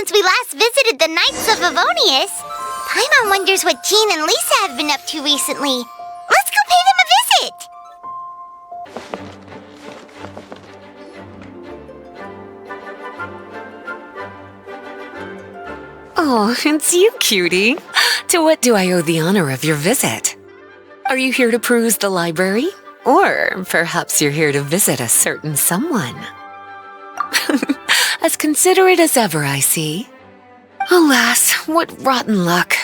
since we last visited the Knights of Avonius. Paimon wonders what Jean and Lisa have been up to recently. Let's go pay them a visit! Oh, it's you, cutie. To what do I owe the honor of your visit? Are you here to peruse the library? Or perhaps you're here to visit a certain someone? As considerate as ever, I see. Alas, what rotten luck.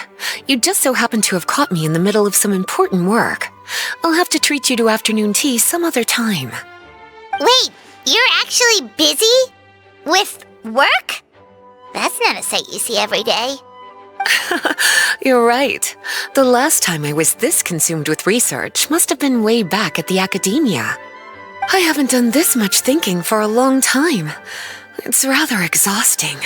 You just so happen to have caught me in the middle of some important work. I'll have to treat you to afternoon tea some other time. Wait, you're actually busy? With work? That's not a sight you see every day. You're right. The last time I was this consumed with research must have been way back at the academia. I haven't done this much thinking for a long time. It's rather exhausting.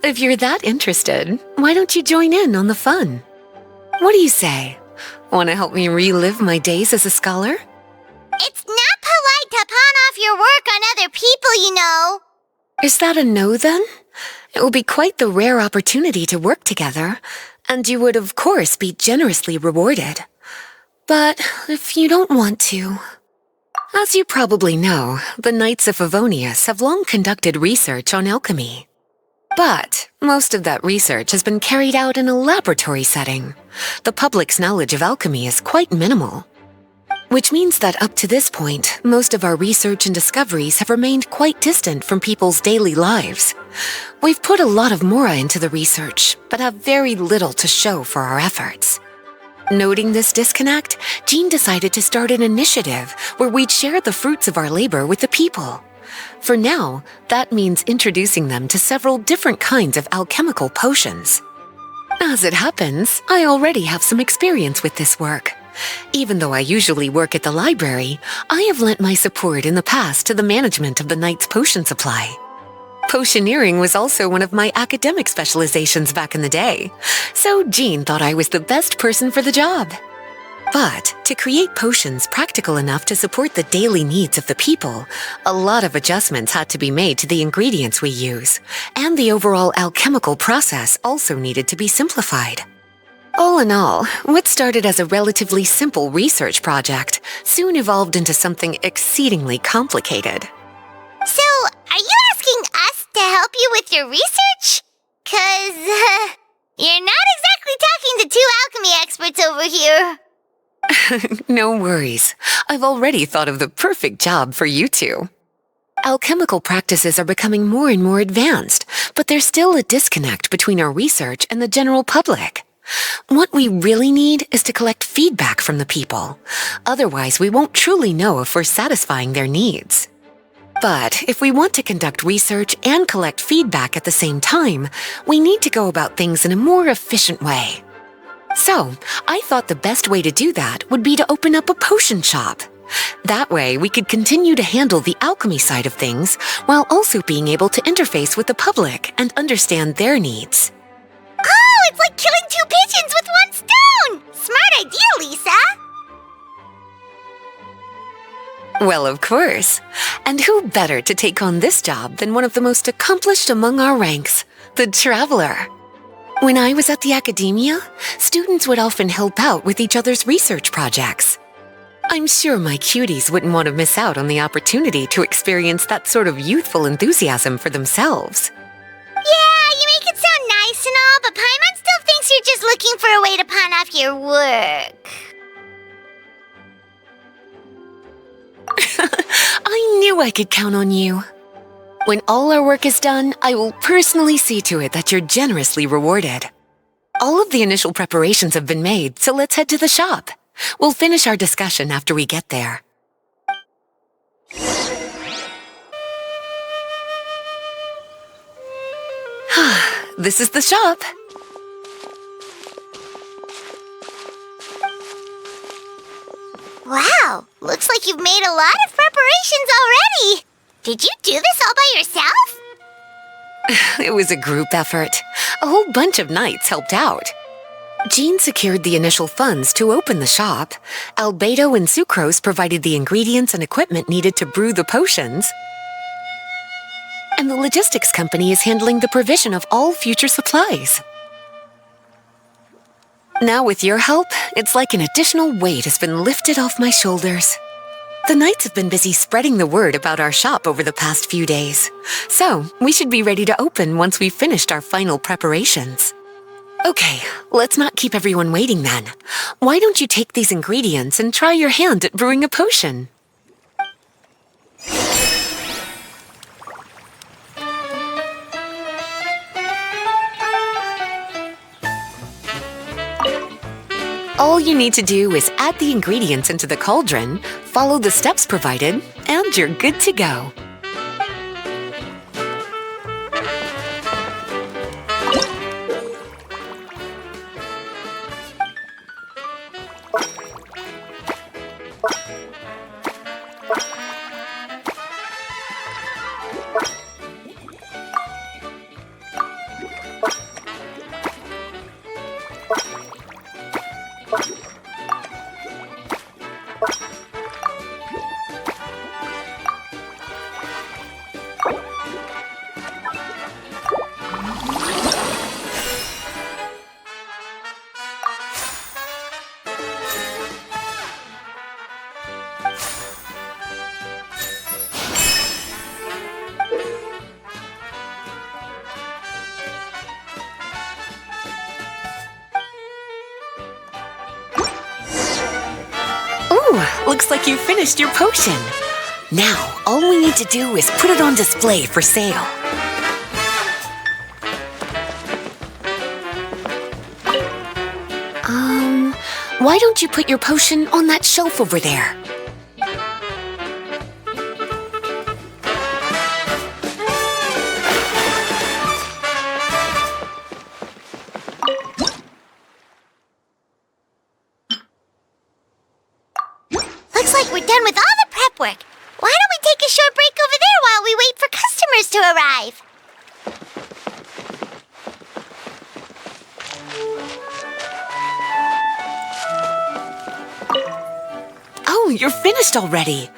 If you're that interested, why don't you join in on the fun? What do you say? Want to help me relive my days as a scholar? It's not polite to pawn off your work on other people, you know. Is that a no, then? It will be quite the rare opportunity to work together, and you would, of course, be generously rewarded. But if you don't want to... As you probably know, the Knights of Avonius have long conducted research on alchemy. But most of that research has been carried out in a laboratory setting. The public's knowledge of alchemy is quite minimal. Which means that up to this point, most of our research and discoveries have remained quite distant from people's daily lives. We've put a lot of mora into the research, but have very little to show for our efforts. Noting this disconnect, Jean decided to start an initiative where we'd share the fruits of our labor with the people. For now, that means introducing them to several different kinds of alchemical potions. As it happens, I already have some experience with this work. Even though I usually work at the library, I have lent my support in the past to the management of the Knight's potion supply. Potioneering was also one of my academic specializations back in the day, so Jean thought I was the best person for the job. But to create potions practical enough to support the daily needs of the people, a lot of adjustments had to be made to the ingredients we use, and the overall alchemical process also needed to be simplified. All in all, what started as a relatively simple research project soon evolved into something exceedingly complicated. So, are you asking us to help you with your research? 'Cause, you're not exactly talking to two alchemy experts over here. No worries. I've already thought of the perfect job for you two. Alchemical practices are becoming more and more advanced, but there's still a disconnect between our research and the general public. What we really need is to collect feedback from the people. Otherwise, we won't truly know if we're satisfying their needs. But if we want to conduct research and collect feedback at the same time, we need to go about things in a more efficient way. So, I thought the best way to do that would be to open up a potion shop. That way, we could continue to handle the alchemy side of things while also being able to interface with the public and understand their needs. Oh, it's like killing two pigeons with one stone! Smart idea, Lisa! Well, of course. And who better to take on this job than one of the most accomplished among our ranks, the Traveler? When I was at the academia, students would often help out with each other's research projects. I'm sure my cuties wouldn't want to miss out on the opportunity to experience that sort of youthful enthusiasm for themselves. Yeah, you make it sound nice and all, but Paimon still thinks you're just looking for a way to pawn off your work. I knew I could count on you. When all our work is done, I will personally see to it that you're generously rewarded. All of the initial preparations have been made, so let's head to the shop. We'll finish our discussion after we get there. This is the shop. Wow, looks like you've made a lot of preparations already. Did you do this all by yourself? It was a group effort. A whole bunch of knights helped out. Jean secured the initial funds to open the shop. Beidou and Sucrose provided the ingredients and equipment needed to brew the potions. and the logistics company is handling the provision of all future supplies. Now with your help, it's like an additional weight has been lifted off my shoulders. The knights have been busy spreading the word about our shop over the past few days, so we should be ready to open once we've finished our final preparations. Okay, let's not keep everyone waiting then. Why don't you take these ingredients and try your hand at brewing a potion? All you need to do is add the ingredients into the cauldron, follow the steps provided, and you're good to go. Looks like you finished your potion. Now, all we need to do is put it on display for sale. Why don't you put your potion on that shelf over there? Looks like we're done with all the prep work. Why don't we take a short break over there while we wait for customers to arrive? Oh, you're finished already.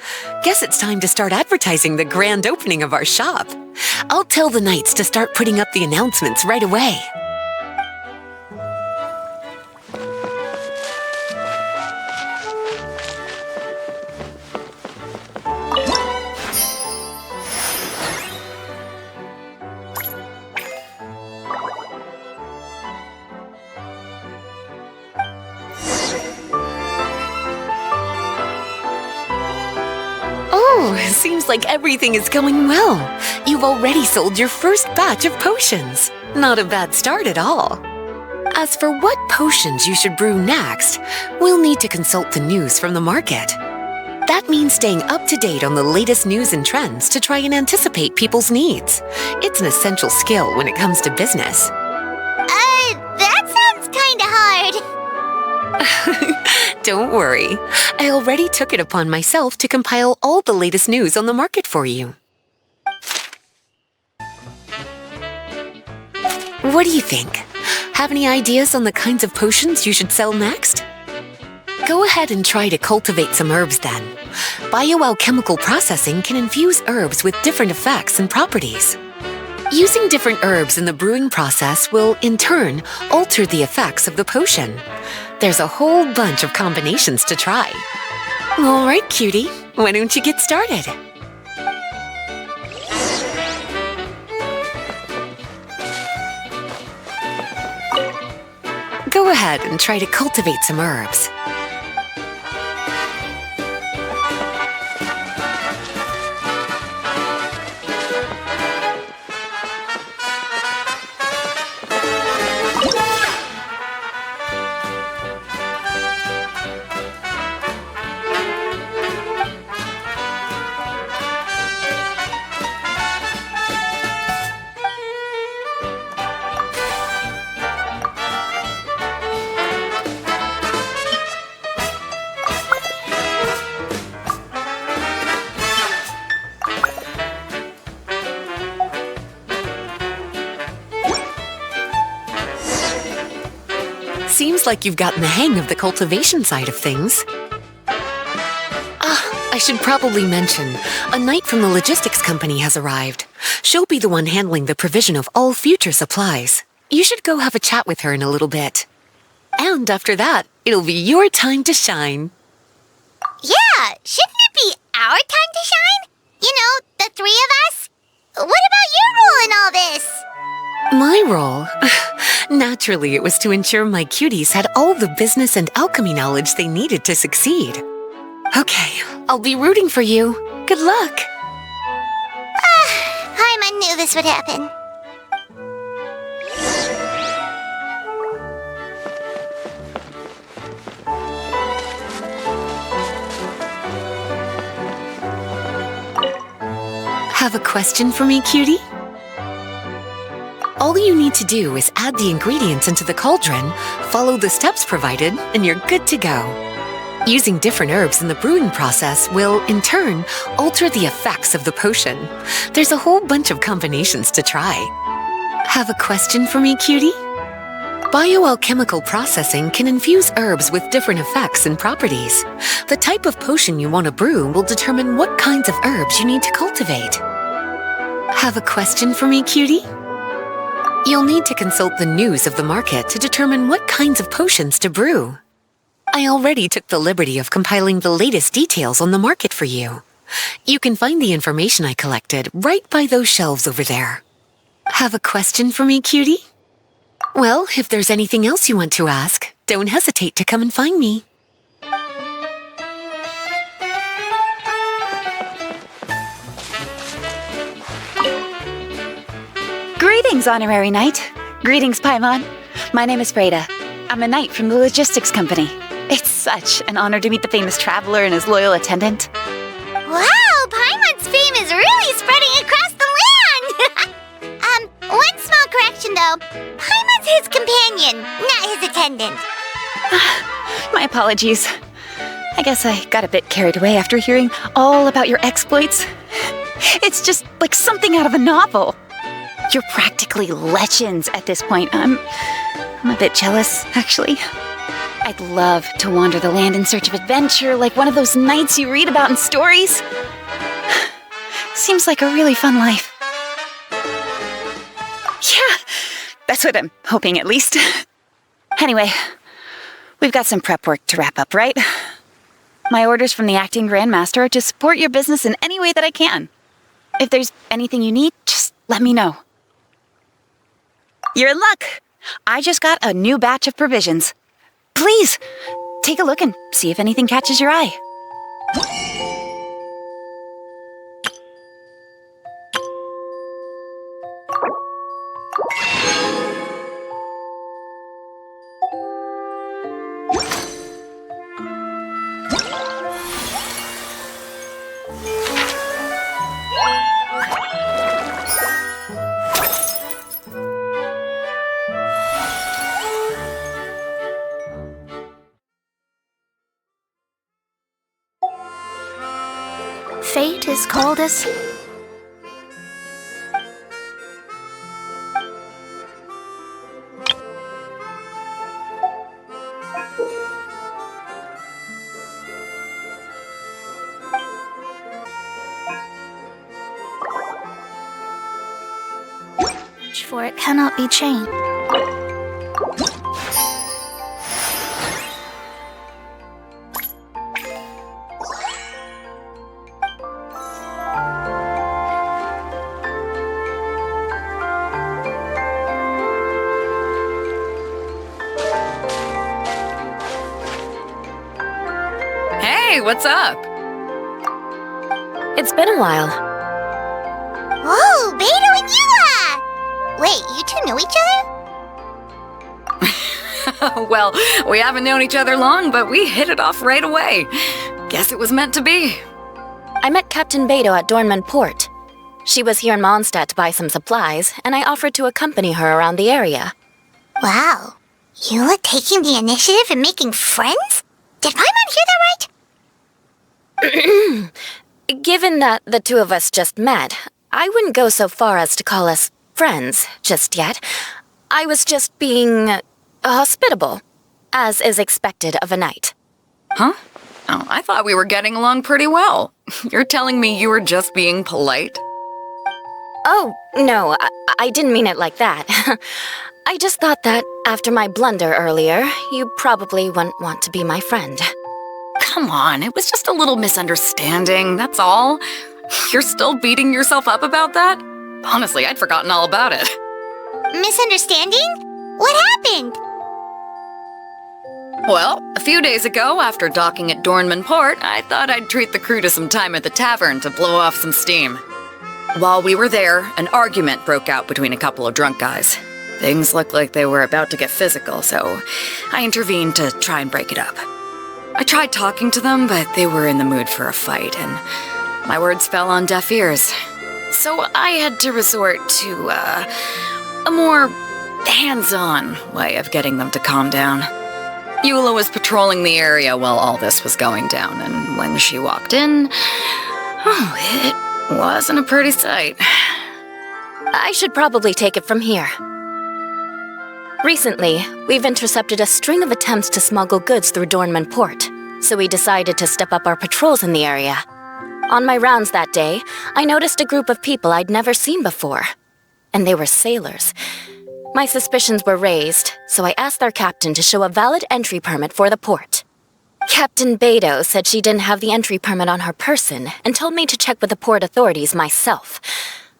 Guess it's time to start advertising the grand opening of our shop. I'll tell the knights to start putting up the announcements right away. Seems like everything is going well. You've already sold your first batch of potions. Not a bad start at all. As for what potions you should brew next, we'll need to consult the news from the market. That means staying up to date on the latest news and trends to try and anticipate people's needs. It's an essential skill when it comes to business. That sounds kinda hard. Don't worry. I already took it upon myself to compile all the latest news on the market for you. What do you think? Have any ideas on the kinds of potions you should sell next? Go ahead and try to cultivate some herbs then. Bioalchemical processing can infuse herbs with different effects and properties. Using different herbs in the brewing process will, in turn, alter the effects of the potion. There's a whole bunch of combinations to try. All right, cutie, why don't you get started? Go ahead and try to cultivate some herbs. Seems like you've gotten the hang of the cultivation side of things. I should probably mention, a knight from the logistics company has arrived. She'll be the one handling the provision of all future supplies. You should go have a chat with her in a little bit. And after that, it'll be your time to shine. Yeah, shouldn't it be our time to shine? You know, the three of us? What about your role in all this? My role? Naturally, it was to ensure my cuties had all the business and alchemy knowledge they needed to succeed. Okay, I'll be rooting for you. Good luck. Paimon knew this would happen. Have a question for me, cutie? All you need to do is add the ingredients into the cauldron, follow the steps provided, and you're good to go. Using different herbs in the brewing process will, in turn, alter the effects of the potion. There's a whole bunch of combinations to try. Have a question for me, cutie? Bioalchemical processing can infuse herbs with different effects and properties. The type of potion you want to brew will determine what kinds of herbs you need to cultivate. Have a question for me, cutie? You'll need to consult the news of the market to determine what kinds of potions to brew. I already took the liberty of compiling the latest details on the market for you. You can find the information I collected right by those shelves over there. Have a question for me, cutie? Well, if there's anything else you want to ask, don't hesitate to come and find me. Greetings, Honorary Knight. Greetings, Paimon. My name is Freda. I'm a knight from the logistics company. It's such an honor to meet the famous traveler and his loyal attendant. Wow, Paimon's fame is really spreading across the land! One small correction though. Paimon's his companion, not his attendant. My apologies. I guess I got a bit carried away after hearing all about your exploits. It's just like something out of a novel. You're practically legends at this point. I'm a bit jealous, actually. I'd love to wander the land in search of adventure like one of those knights you read about in stories. Seems like a really fun life. Yeah, that's what I'm hoping at least. Anyway, we've got some prep work to wrap up, right? My orders from the acting Grandmaster are to support your business in any way that I can. If there's anything you need, just let me know. You're in luck. I just got a new batch of provisions. Please, take a look and see if anything catches your eye. Fate has called us. For it cannot be chained. Hey, what's up? It's been a while. Whoa, Beidou and Eula! Wait, you two know each other? Well, we haven't known each other long, but we hit it off right away. Guess it was meant to be. I met Captain Beidou at Dornman Port. She was here in Mondstadt to buy some supplies, and I offered to accompany her around the area. Wow. Eula taking the initiative and making friends? Did Paimon hear that right? Given that the two of us just met, I wouldn't go so far as to call us friends just yet. I was just being hospitable, as is expected of a knight. Huh? Oh, I thought we were getting along pretty well. You're telling me you were just being polite? Oh, no, I didn't mean it like that. I just thought that after my blunder earlier, you probably wouldn't want to be my friend. Come on, it was just a little misunderstanding, that's all. You're still beating yourself up about that? Honestly, I'd forgotten all about it. Misunderstanding? What happened? Well, a few days ago, after docking at Dornman Port, I thought I'd treat the crew to some time at the tavern to blow off some steam. While we were there, an argument broke out between a couple of drunk guys. Things looked like they were about to get physical, so I intervened to try and break it up. I tried talking to them, but they were in the mood for a fight, and my words fell on deaf ears. So I had to resort to, a more hands-on way of getting them to calm down. Eula was patrolling the area while all this was going down, and when she walked in, it wasn't a pretty sight. I should probably take it from here. Recently, we've intercepted a string of attempts to smuggle goods through Dornman Port, so we decided to step up our patrols in the area. On my rounds that day, I noticed a group of people I'd never seen before, and they were sailors. My suspicions were raised, so I asked their captain to show a valid entry permit for the port. Captain Beidou said she didn't have the entry permit on her person and told me to check with the port authorities myself.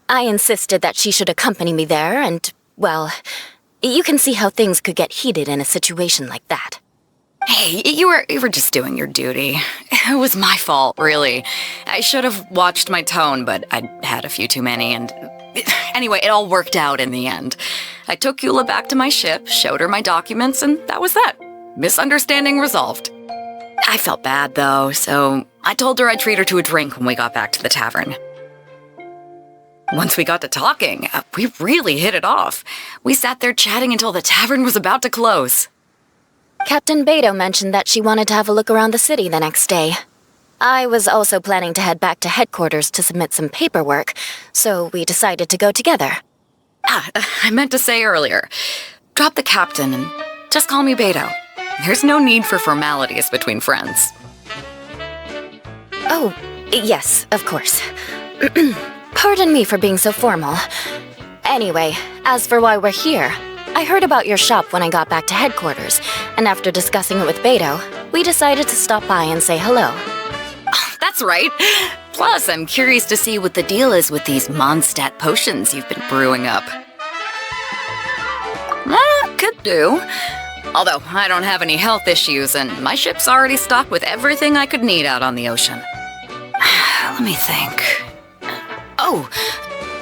I insisted that she should accompany me there and, well, you can see how things could get heated in a situation like that. Hey, you were just doing your duty. It was my fault, really. I should have watched my tone, but I'd had a few too many, and anyway, it all worked out in the end. I took Eula back to my ship, showed her my documents, and that was that. Misunderstanding resolved. I felt bad, though, so I told her I'd treat her to a drink when we got back to the tavern. Once we got to talking, we really hit it off. We sat there chatting until the tavern was about to close. Captain Beidou mentioned that she wanted to have a look around the city the next day. I was also planning to head back to headquarters to submit some paperwork, so we decided to go together. I meant to say earlier, drop the captain and just call me Beidou. There's no need for formalities between friends. Oh, yes, of course. Pardon me for being so formal. Anyway, as for why we're here, I heard about your shop when I got back to headquarters, and after discussing it with Beidou, we decided to stop by and say hello. Oh, that's right. Plus, I'm curious to see what the deal is with these Mondstadt potions you've been brewing up. Could do. Although, I don't have any health issues, and my ship's already stocked with everything I could need out on the ocean. Let me think. Oh,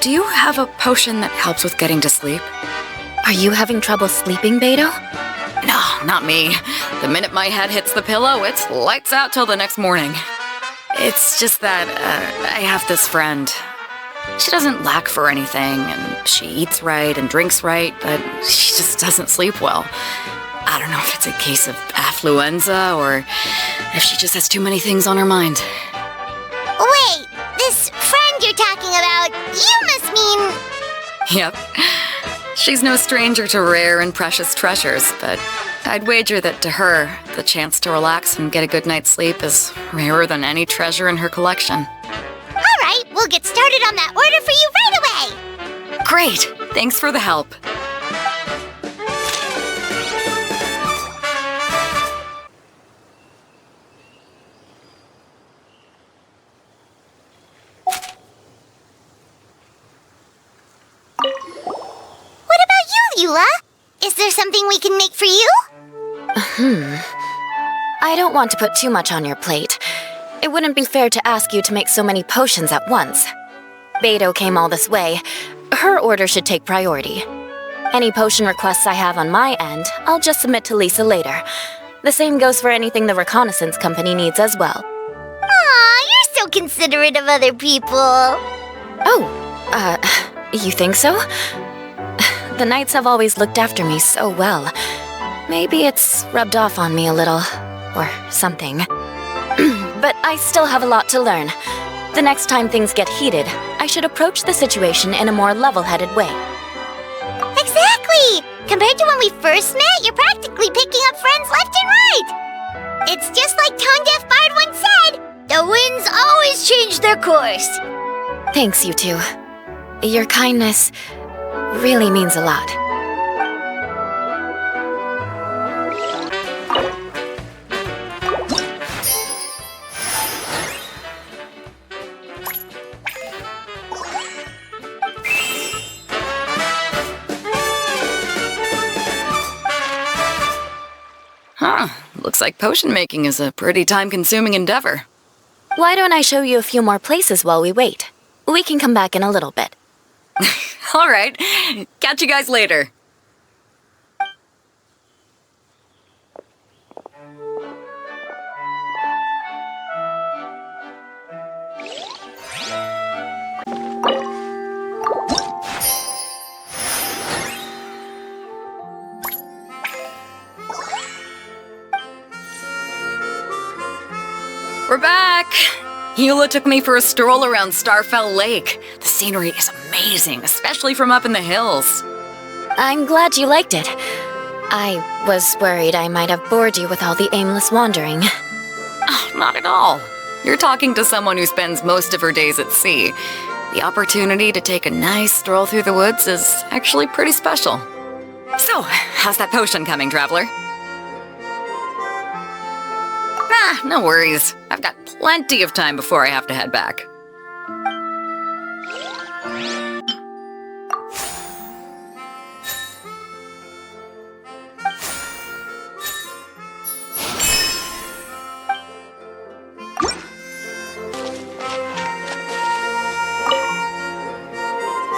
do you have a potion that helps with getting to sleep? Are you having trouble sleeping, Beidou? No, not me. The minute my head hits the pillow, it's lights out till the next morning. It's just that, I have this friend. She doesn't lack for anything, and she eats right and drinks right, but she just doesn't sleep well. I don't know if it's a case of affluenza, or if she just has too many things on her mind. Wait, this friend you're talking about, you must mean... Yep. She's no stranger to rare and precious treasures, but I'd wager that to her, the chance to relax and get a good night's sleep is rarer than any treasure in her collection. All right, we'll get started on that order for you right away. Great! Thanks for the help. What about you, Eula? Is there something we can make for you? I don't want to put too much on your plate. It wouldn't be fair to ask you to make so many potions at once. Beidou came all this way. Her order should take priority. Any potion requests I have on my end, I'll just submit to Lisa later. The same goes for anything the reconnaissance company needs as well. Aw, you're so considerate of other people. Oh, you think so? The Knights have always looked after me so well. Maybe it's rubbed off on me a little, or something. But I still have a lot to learn. The next time things get heated, I should approach the situation in a more level-headed way. Exactly! Compared to when we first met, you're practically picking up friends left and right. It's just like Tone Deaf Bard once said, the winds always change their course. Thanks, you two. Your kindness really means a lot. Huh. Looks like potion making is a pretty time-consuming endeavor. Why don't I show you a few more places while we wait? We can come back in a little bit. All right. Catch you guys later. We're back! Eula took me for a stroll around Starfell Lake. The scenery is amazing, especially from up in the hills. I'm glad you liked it. I was worried I might have bored you with all the aimless wandering. Oh, not at all. You're talking to someone who spends most of her days at sea. The opportunity to take a nice stroll through the woods is actually pretty special. So, how's that potion coming, Traveler? No worries. I've got plenty of time before I have to head back.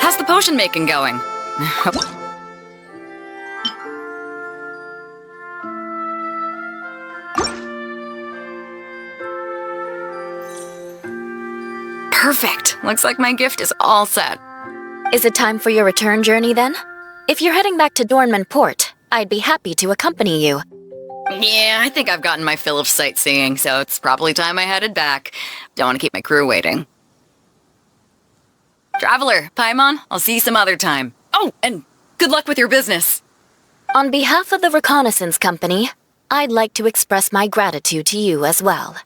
How's the potion making going? Perfect. Looks like my gift is all set. Is it time for your return journey then? If you're heading back to Dornman Port, I'd be happy to accompany you. Yeah, I think I've gotten my fill of sightseeing, so it's probably time I headed back. Don't want to keep my crew waiting. Traveler, Paimon, I'll see you some other time. Oh, and good luck with your business. On behalf of the Reconnaissance Company, I'd like to express my gratitude to you as well.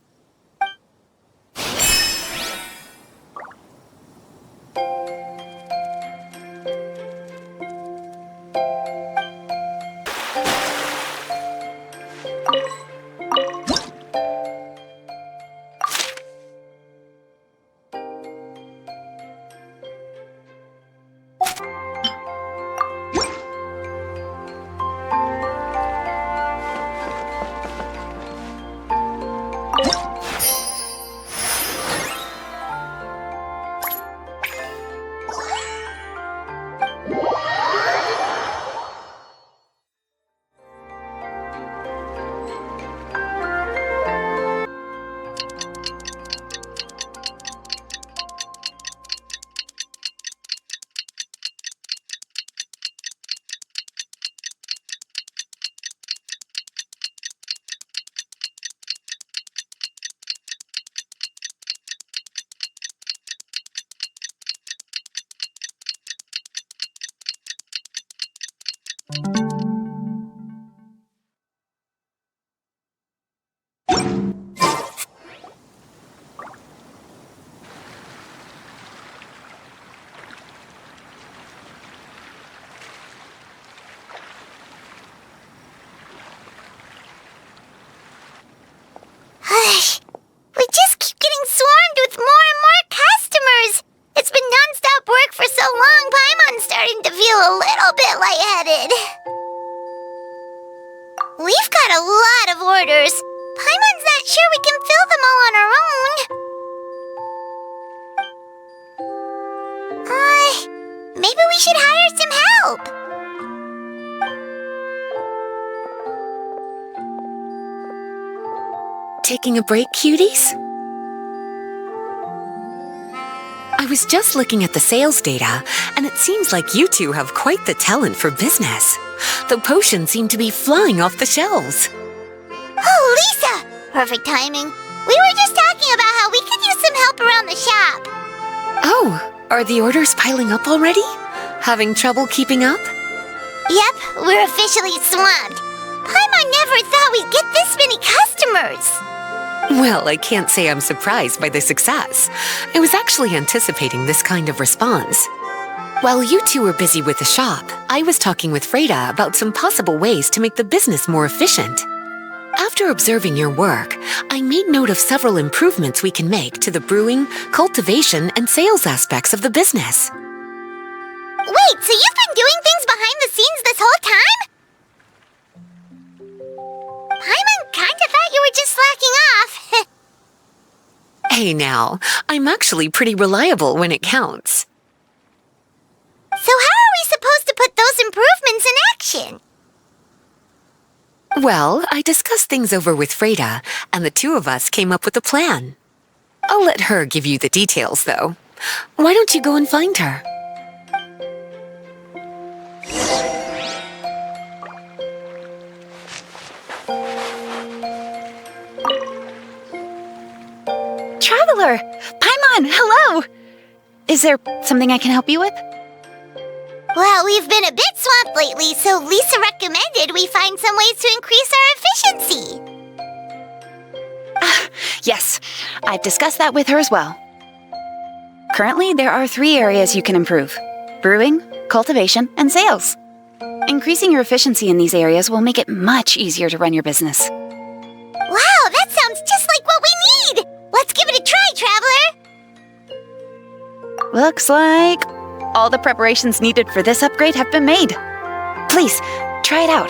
We just keep getting swarmed with more and more customers. It's been non-stop work for so long, Paimon's starting to feel a little bit lightheaded. We've got a lot of orders. Paimon's not sure we can fill them all on our own. Maybe we should hire some help. Taking a break, cuties? I was just looking at the sales data, and it seems like you two have quite the talent for business. The potions seem to be flying off the shelves. Oh, Lisa! Perfect timing. We were just talking about how we could use some help around the shop. Oh, are the orders piling up already? Having trouble keeping up? Yep, we're officially swamped. Paimon never thought we'd get this many customers. Well, I can't say I'm surprised by the success. I was actually anticipating this kind of response. While you two were busy with the shop, I was talking with Freda about some possible ways to make the business more efficient. After observing your work, I made note of several improvements we can make to the brewing, cultivation, and sales aspects of the business. Wait, so you've been doing things behind the scenes this whole time? Paimon kinda thought you were just slacking off. Hey now, I'm actually pretty reliable when it counts. So how are we supposed to put those improvements in action? Well, I discussed things over with Freda, and the two of us came up with a plan. I'll let her give you the details, though. Why don't you go and find her? Traveler! Paimon, hello! Is there something I can help you with? Well, we've been a bit swamped lately, so Lisa recommended we find some ways to increase our efficiency. Yes, I've discussed that with her as well. Currently, there are 3 areas you can improve: brewing, cultivation, and sales. Increasing your efficiency in these areas will make it much easier to run your business. Wow, that sounds just like what we need! Let's give it a try, Traveler! Looks like all the preparations needed for this upgrade have been made. Please, try it out.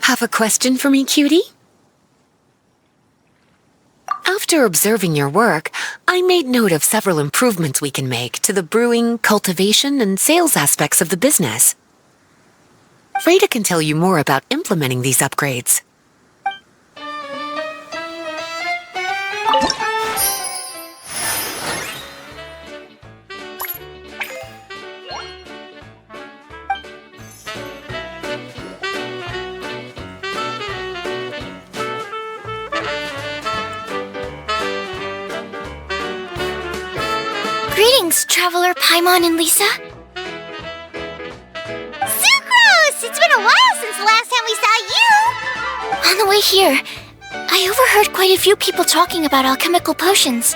Have a question for me, cutie? After observing your work, I made note of several improvements we can make to the brewing, cultivation, and sales aspects of the business. Freda can tell you more about implementing these upgrades. Greetings, Traveler, Paimon, and Lisa. Sucrose! It's been a while since the last time we saw you! On the way here, I overheard quite a few people talking about alchemical potions.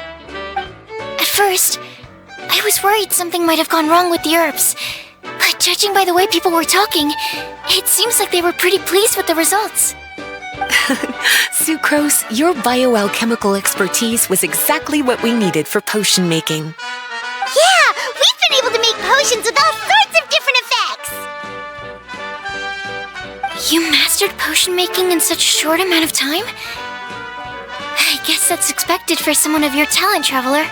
At first, I was worried something might have gone wrong with the herbs, but judging by the way people were talking, it seems like they were pretty pleased with the results. Sucrose, your bioalchemical expertise was exactly what we needed for potion making. Yeah, we've been able to make potions with all sorts of different effects! You mastered potion making in such a short amount of time? I guess that's expected for someone of your talent, Traveler.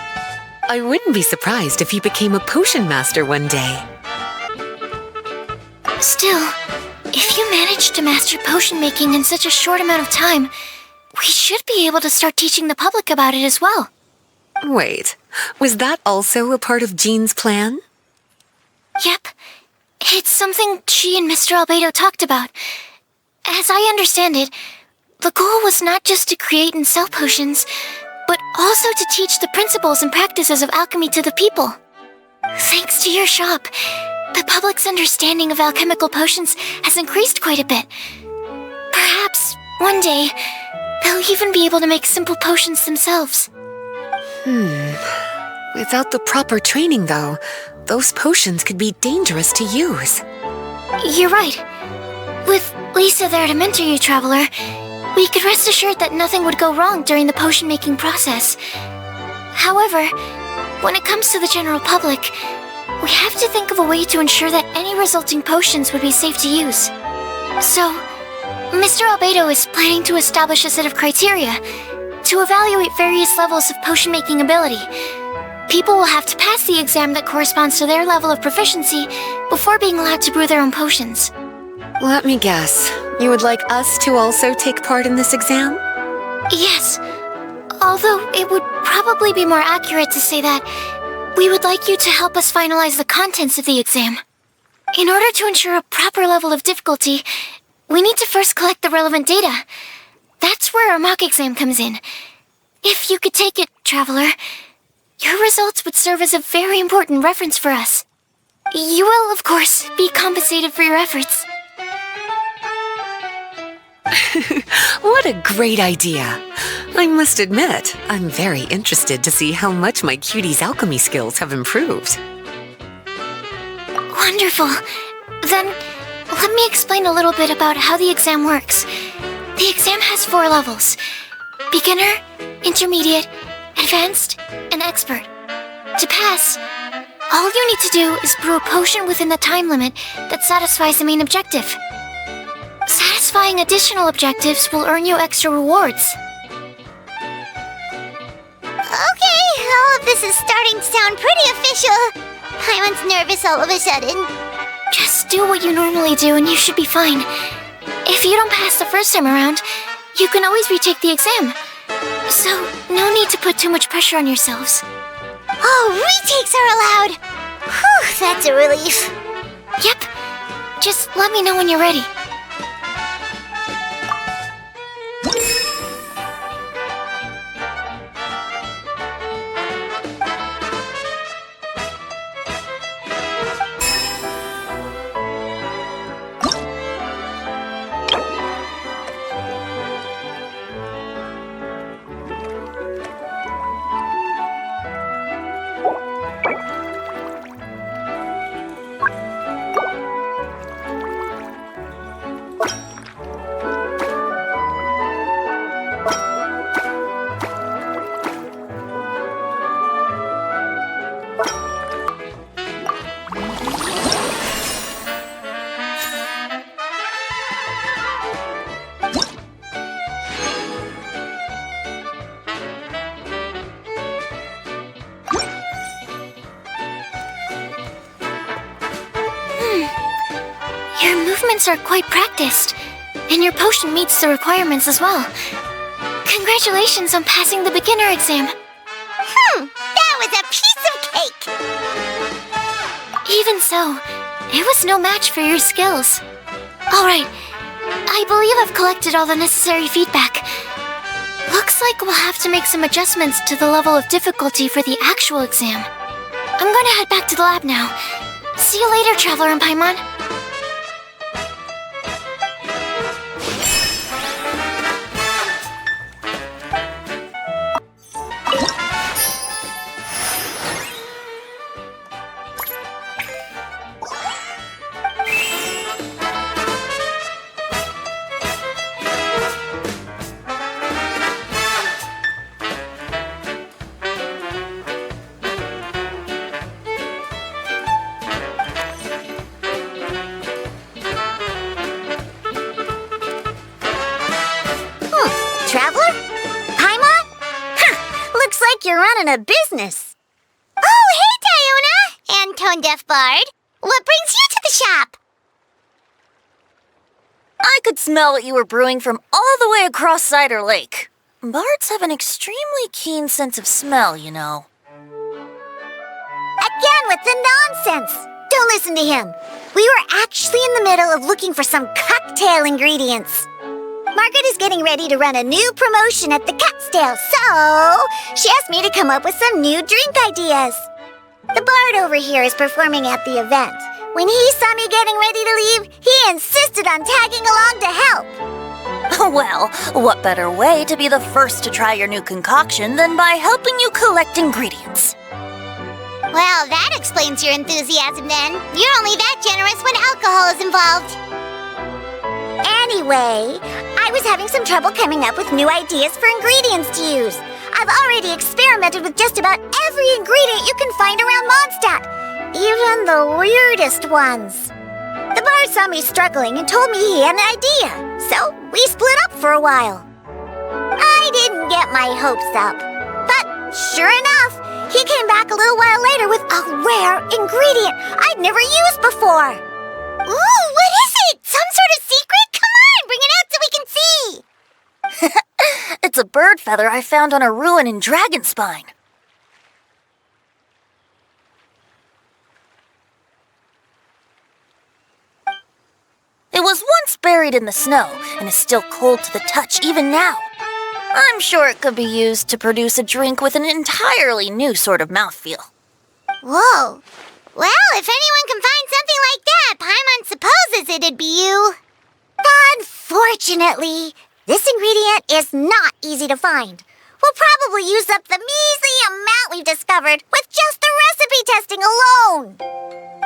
I wouldn't be surprised if you became a potion master one day. Still, if you managed to master potion making in such a short amount of time, we should be able to start teaching the public about it as well. Wait, was that also a part of Jean's plan? Yep. It's something she and Mr. Beidou talked about. As I understand it, the goal was not just to create and sell potions, but also to teach the principles and practices of alchemy to the people. Thanks to your shop, the public's understanding of alchemical potions has increased quite a bit. Perhaps, one day, they'll even be able to make simple potions themselves. Without the proper training, though, those potions could be dangerous to use. You're right. With Lisa there to mentor you, Traveler, we could rest assured that nothing would go wrong during the potion-making process. However, when it comes to the general public, we have to think of a way to ensure that any resulting potions would be safe to use. So, Mr. Beidou is planning to establish a set of criteria to evaluate various levels of potion-making ability. People will have to pass the exam that corresponds to their level of proficiency before being allowed to brew their own potions. Let me guess, you would like us to also take part in this exam? Yes. Although it would probably be more accurate to say that we would like you to help us finalize the contents of the exam. In order to ensure a proper level of difficulty, we need to first collect the relevant data. That's where our mock exam comes in. If you could take it, Traveler, your results would serve as a very important reference for us. You will, of course, be compensated for your efforts. What a great idea! I must admit, I'm very interested to see how much my cutie's alchemy skills have improved. Wonderful. Then, let me explain a little bit about how the exam works. The exam has 4 levels: beginner, intermediate, advanced, and expert. To pass, all you need to do is brew a potion within the time limit that satisfies the main objective. Satisfying additional objectives will earn you extra rewards. Okay, all of this is starting to sound pretty official. Paimon's nervous all of a sudden. Just do what you normally do and you should be fine. If you don't pass the first time around, you can always retake the exam. So, no need to put too much pressure on yourselves. Oh, retakes are allowed! Whew, that's a relief. Yep. Just let me know when you're ready. Your movements are quite practiced, and your potion meets the requirements as well. Congratulations on passing the beginner exam. That was a piece of cake! Even so, it was no match for your skills. Alright, I believe I've collected all the necessary feedback. Looks like we'll have to make some adjustments to the level of difficulty for the actual exam. I'm gonna head back to the lab now. See you later, Traveler and Paimon. Traveler? Paimon? Looks like you're running a business. Oh, hey, Diona! And Tone Deaf Bard. What brings you to the shop? I could smell what you were brewing from all the way across Cider Lake. Bards have an extremely keen sense of smell, you know. Again with the nonsense! Don't listen to him. We were actually in the middle of looking for some cocktail ingredients. Margaret is getting ready to run a new promotion at the Catstail, so she asked me to come up with some new drink ideas. The bard over here is performing at the event. When he saw me getting ready to leave, he insisted on tagging along to help. Well, what better way to be the first to try your new concoction than by helping you collect ingredients? Well, that explains your enthusiasm then. You're only that generous when alcohol is involved. Anyway, I was having some trouble coming up with new ideas for ingredients to use. I've already experimented with just about every ingredient you can find around Mondstadt, even the weirdest ones. The bar saw me struggling and told me he had an idea, so we split up for a while. I didn't get my hopes up, but sure enough, he came back a little while later with a rare ingredient I'd never used before. Ooh, what is it? Some sort of secret? Come on, bring it out so we can see! It's a bird bird feather I found on a ruin in Dragonspine. It was once buried in the snow and is still cold to the touch even now. I'm sure it could be used to produce a drink with an entirely new sort of mouthfeel. Whoa. Well, if anyone can find something like that, Paimon supposes it'd be you. Unfortunately, this ingredient is not easy to find. We'll probably use up the measly amount we've discovered with just the recipe testing alone.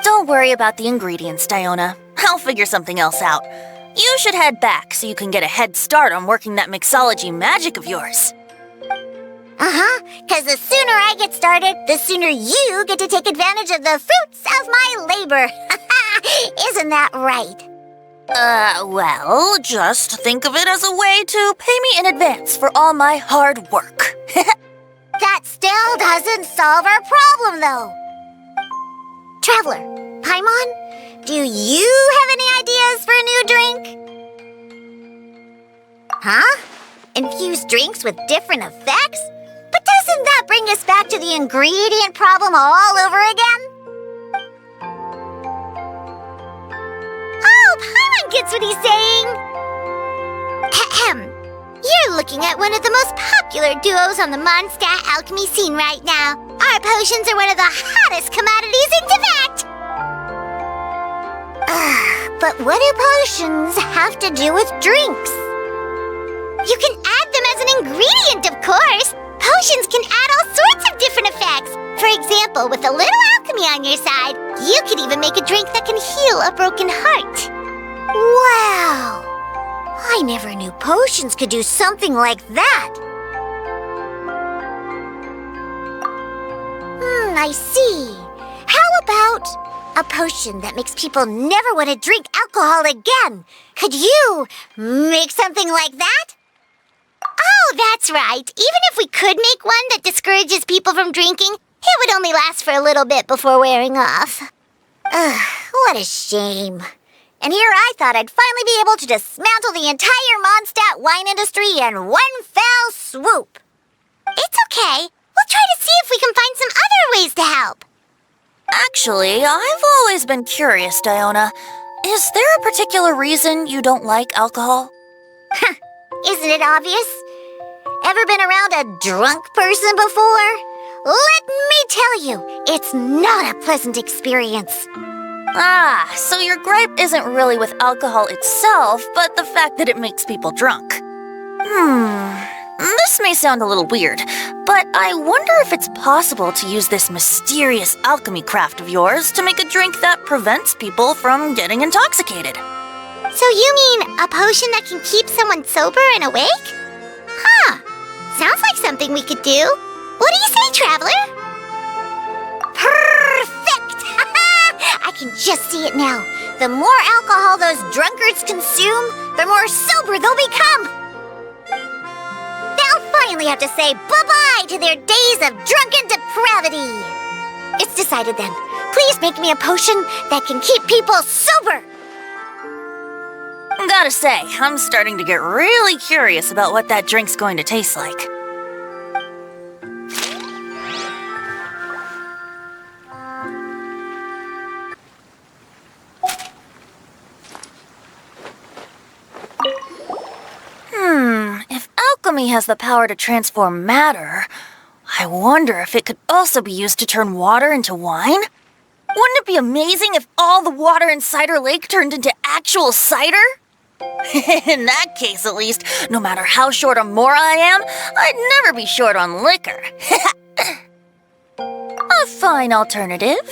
Don't worry about the ingredients, Diona. I'll figure something else out. You should head back so you can get a head start on working that mixology magic of yours. Because the sooner I get started, the sooner you get to take advantage of the fruits of my labor. Isn't that right? Well, just think of it as a way to pay me in advance for all my hard work. That still doesn't solve our problem, though. Traveler, Paimon, do you have any ideas for a new drink? Huh? Infused drinks with different effects? But doesn't that bring us back to the ingredient problem all over again? Oh, Paimon gets what he's saying! Ahem. You're looking at one of the most popular duos on the Mondstadt alchemy scene right now. Our potions are one of the hottest commodities in Tibet! But what do potions have to do with drinks? You can add them as an ingredient, of course! Potions can add all sorts of different effects. For example, with a little alchemy on your side, you could even make a drink that can heal a broken heart. Wow! I never knew potions could do something like that. I see. How about a potion that makes people never want to drink alcohol again? Could you make something like that? Oh, that's right. Even if we could make one that discourages people from drinking, it would only last for a little bit before wearing off. Ugh, what a shame. And here I thought I'd finally be able to dismantle the entire Mondstadt wine industry in one fell swoop. It's okay. We'll try to see if we can find some other ways to help. Actually, I've always been curious, Diona. Is there a particular reason you don't like alcohol? Isn't it obvious? Ever been around a drunk person before? Let me tell you, it's not a pleasant experience. Ah, so your gripe isn't really with alcohol itself, but the fact that it makes people drunk. This may sound a little weird, but I wonder if it's possible to use this mysterious alchemy craft of yours to make a drink that prevents people from getting intoxicated. So you mean a potion that can keep someone sober and awake? Huh. Sounds like something we could do. What do you say, Traveler? Perfect! I can just see it now. The more alcohol those drunkards consume, the more sober they'll become. They'll finally have to say bye-bye to their days of drunken depravity. It's decided then. Please make me a potion that can keep people sober. Gotta say, I'm starting to get really curious about what that drink's going to taste like. If alchemy has the power to transform matter, I wonder if it could also be used to turn water into wine? Wouldn't it be amazing if all the water in Cider Lake turned into actual cider? In that case, at least, no matter how short on more I am, I'd never be short on liquor. A fine alternative.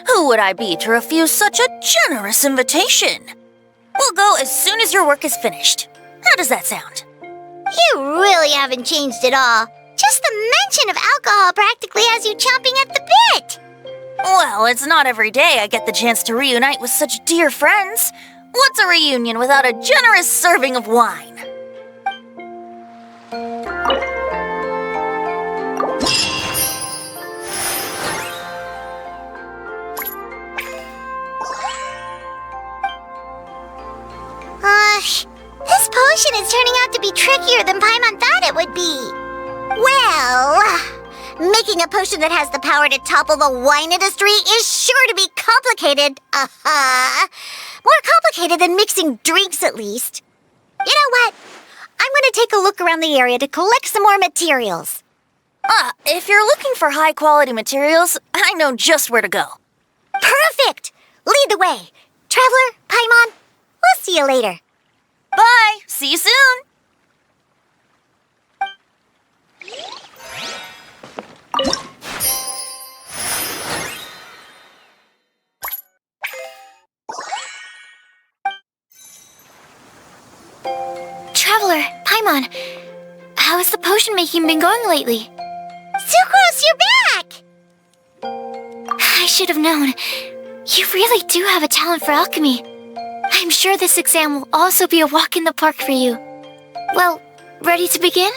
Who would I be to refuse such a generous invitation? We'll go as soon as your work is finished. How does that sound? You really haven't changed at all. Just the mention of alcohol practically has you chomping at the bit. Well, it's not every day I get the chance to reunite with such dear friends. What's a reunion without a generous serving of wine? This potion is turning out to be be trickier than Paimon thought it would be. Well, making a potion that has the power to topple the wine industry is sure to be complicated. More complicated than mixing drinks, at least. You know what? I'm gonna take a look around the area to collect some more materials. If you're looking for high-quality materials, I know just where to go. Perfect! Lead the way. Traveler, Paimon, we'll see you later. Bye! See you soon! Traveler, Paimon, how has the potion making been going lately? Sucrose, you're back! I should have known. You really do have a talent for alchemy. I'm sure this exam will also be a walk in the park for you. Well, ready to begin?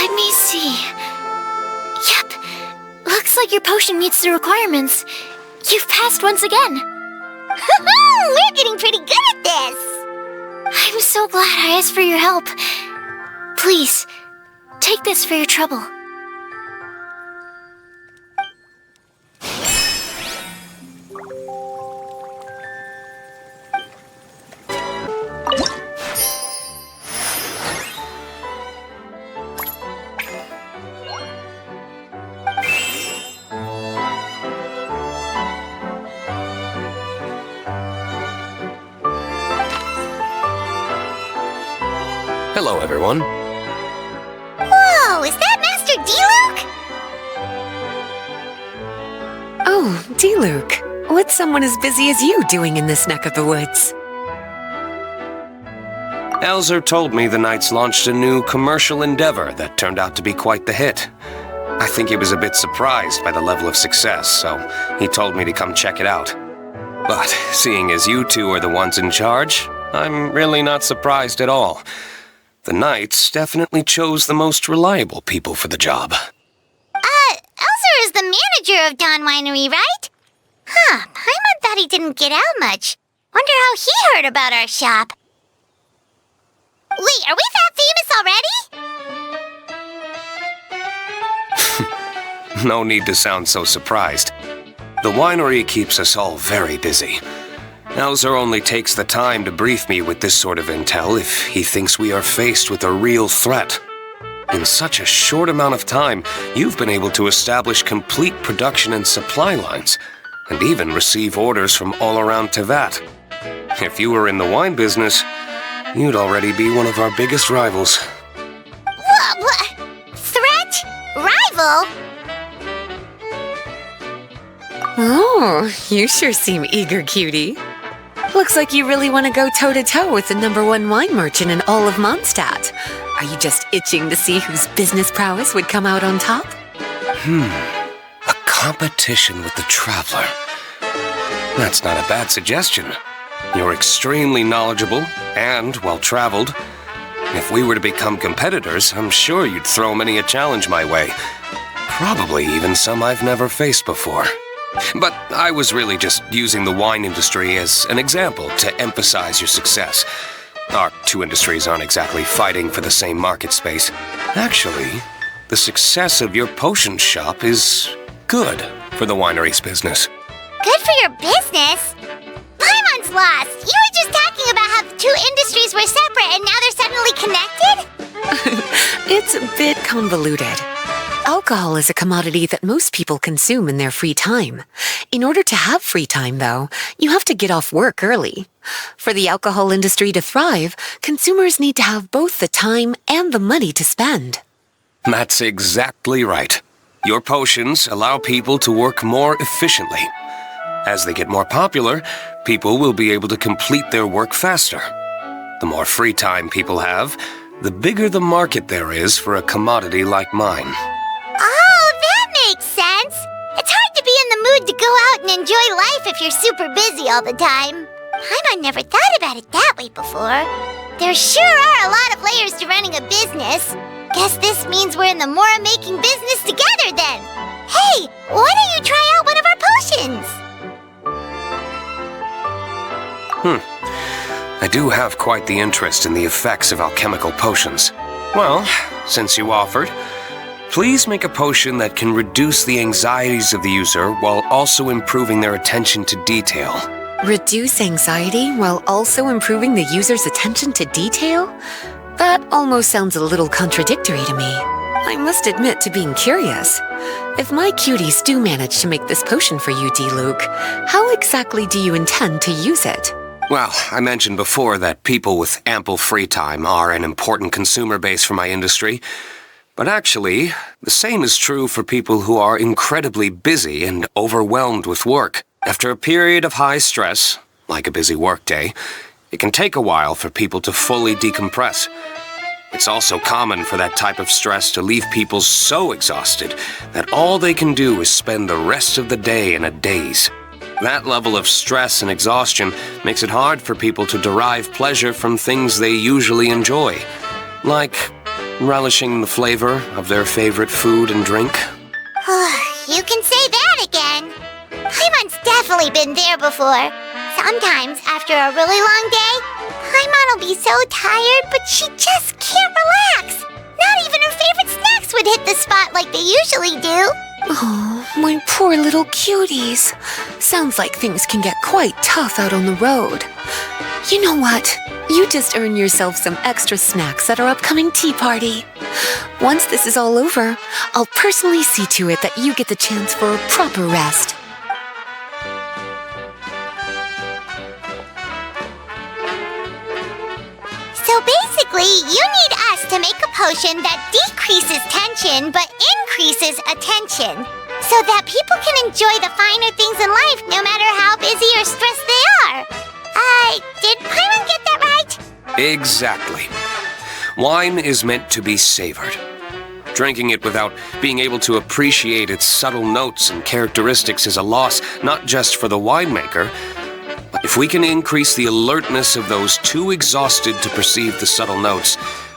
Let me see. Yep. Looks like your potion meets the requirements. You've passed once again. We're getting pretty good at this! I'm so glad I asked for your help. Please, take this for your trouble. Hello, everyone. Whoa, is that Master Diluc? Oh, Diluc. What's someone as busy as you doing in this neck of the woods? Elzer told me the Knights launched a new commercial endeavor that turned out to be quite the hit. I think he was a bit surprised by the level of success, so he told me to come check it out. But seeing as you two are the ones in charge, I'm really not surprised at all. The Knights definitely chose the most reliable people for the job. Elzer is the manager of Dawn Winery, right? Paimon thought he didn't get out much. Wonder how he heard about our shop. Wait, are we that famous already? No need to sound so surprised. The winery keeps us all very busy. Elzer only takes the time to brief me with this sort of intel if he thinks we are faced with a real threat. In such a short amount of time, you've been able to establish complete production and supply lines, and even receive orders from all around Teyvat. If you were in the wine business, you'd already be one of our biggest rivals. What? Threat? Rival? Oh, you sure seem eager, cutie. Looks like you really want to go toe-to-toe with the #1 wine merchant in all of Mondstadt. Are you just itching to see whose business prowess would come out on top? A competition with the Traveler. That's not a bad suggestion. You're extremely knowledgeable and well-traveled. If we were to become competitors, I'm sure you'd throw many a challenge my way. Probably even some I've never faced before. But I was really just using the wine industry as an example to emphasize your success. Our two industries aren't exactly fighting for the same market space. Actually, the success of your potion shop is good for the winery's business. Good for your business? Paimon's lost. You were just talking about how the two industries were separate and now they're suddenly connected? It's a bit convoluted. alcohol is a commodity that most people consume in their free time. In order to have free time, though, you have to get off work early. For the alcohol industry to thrive, consumers need to have both the time and the money to spend. That's exactly right. Your potions allow people to work more efficiently. As they get more popular, people will be able to complete their work faster. The more free time people have, the bigger the market there is for a commodity like mine. Oh, that makes sense. It's hard to be in the mood to go out and enjoy life if you're super busy all the time. Paimon never thought about it that way before. There sure are a lot of layers to running a business. Guess this means we're in the Mora-making business together then. Hey, why don't you try out one of our potions? I do have quite the interest in the effects of alchemical potions. Well, since you offered, please make a potion that can reduce the anxieties of the user while also improving their attention to detail. Reduce anxiety while also improving the user's attention to detail? That almost sounds a little contradictory to me. I must admit to being curious. If my cuties do manage to make this potion for you, Diluc, how exactly do you intend to use it? Well, I mentioned before that people with ample free time are an important consumer base for my industry. But actually, the same is true for people who are incredibly busy and overwhelmed with work. After a period of high stress, like a busy workday, it can take a while for people to fully decompress. It's also common for that type of stress to leave people so exhausted that all they can do is spend the rest of the day in a daze. That level of stress and exhaustion makes it hard for people to derive pleasure from things they usually enjoy, like relishing the flavor of their favorite food and drink. You can say that again. Paimon's definitely been there before. Sometimes, after a really long day, Paimon will be so tired, but she just can't relax. Not even her favorite snacks would hit the spot like they usually do. Oh, my poor little cuties. Sounds like things can get quite tough out on the road. You know what? You just earn yourself some extra snacks at our upcoming tea party. Once this is all over, I'll personally see to it that you get the chance for a proper rest. So basically, you need us to make a potion that decreases tension but increases attention, so that people can enjoy the finer things in life no matter how busy or stressed they are. Did Paimon get that right? Exactly. Wine is meant to be savored. Drinking it without being able to appreciate its subtle notes and characteristics is a loss not just for the winemaker. If we can increase the alertness of those too exhausted to perceive the subtle notes,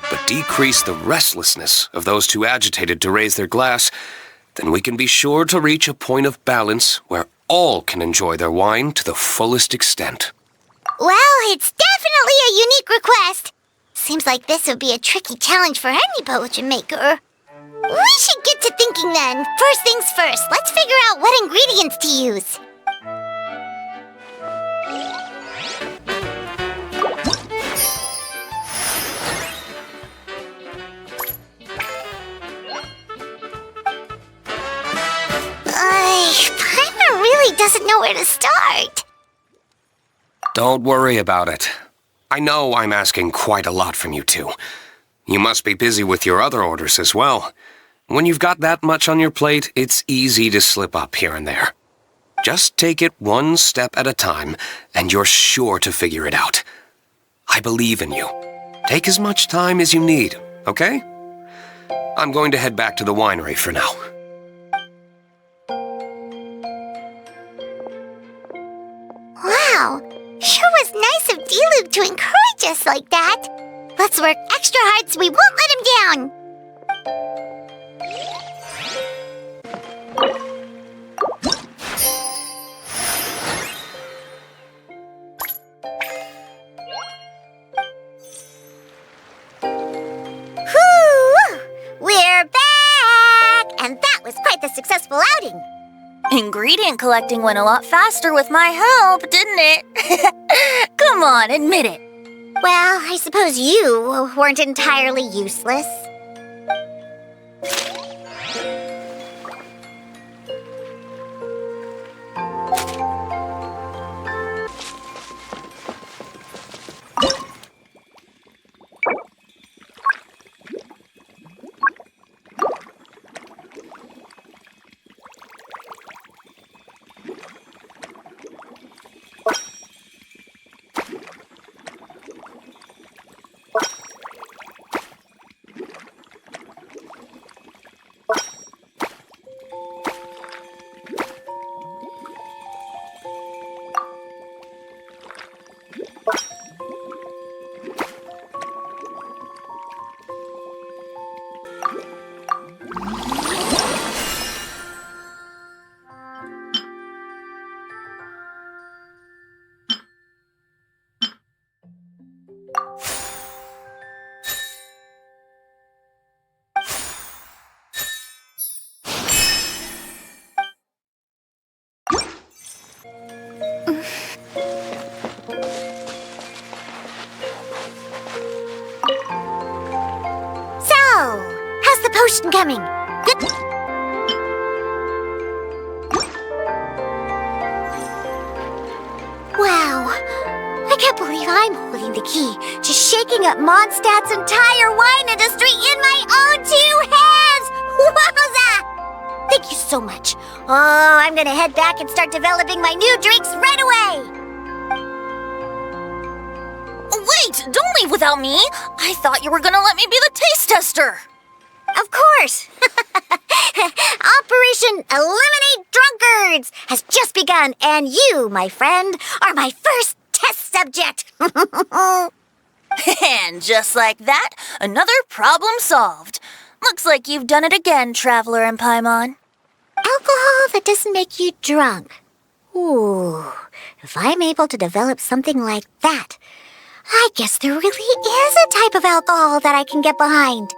but decrease the restlessness of those too agitated to raise their glass, then we can be sure to reach a point of balance where all can enjoy their wine to the fullest extent. Well, it's definitely a unique request. Seems like this would be a tricky challenge for any potion maker. We should get to thinking then. First things first, let's figure out what ingredients to use. Paimon really doesn't know where to start. Don't worry about it. I know I'm asking quite a lot from you two. You must be busy with your other orders as well. When you've got that much on your plate, it's easy to slip up here and there. Just take it one step at a time, and you're sure to figure it out. I believe in you. Take as much time as you need, okay? I'm going to head back to the winery for now. Wow, sure was nice of Diluc to encourage us like that. Let's work extra hard so we won't let him down. Whew! We're back! And that was quite the successful outing. Ingredient collecting went a lot faster with my help, didn't it? Come on, admit it. Well, I suppose you weren't entirely useless. holding the key to shaking up Mondstadt's entire wine industry in my own 2 hands! Wowza! Thank you so much. Oh, I'm gonna head back and start developing my new drinks right away! Wait, don't leave without me. I thought you were gonna let me be the taste tester. Of course! Operation Eliminate Drunkards has just begun, and you, my friend, are my first test subject! And just like that, another problem solved. Looks like you've done it again, Traveler and Paimon. Alcohol that doesn't make you drunk. Ooh, if I'm able to develop something like that, I guess there really is a type of alcohol that I can get behind.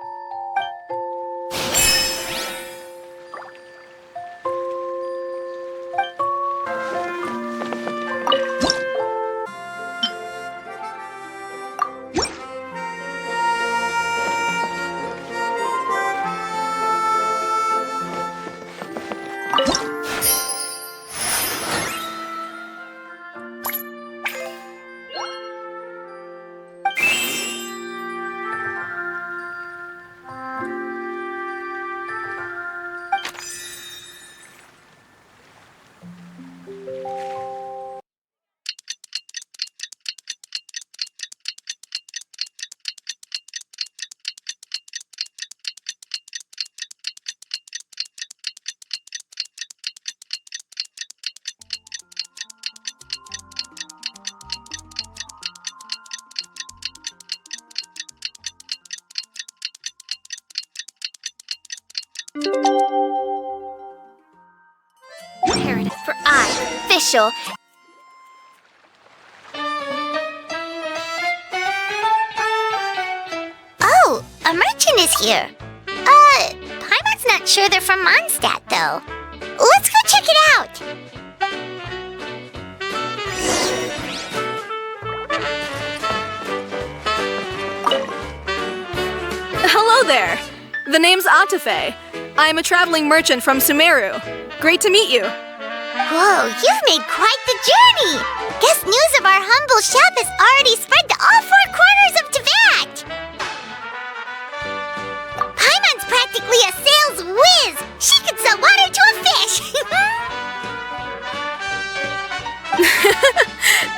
Imperative for I, official. Oh, a merchant is here. Paimon's not sure they're from Mondstadt, though. Let's go check it out. Hello there! The name's Atafe. I'm a traveling merchant from Sumeru. Great to meet you. Whoa, you've made quite the journey! Guess news of our humble shop has already spread to all 4 corners of Teyvat! Paimon's practically a sales whiz! She could sell water to a fish!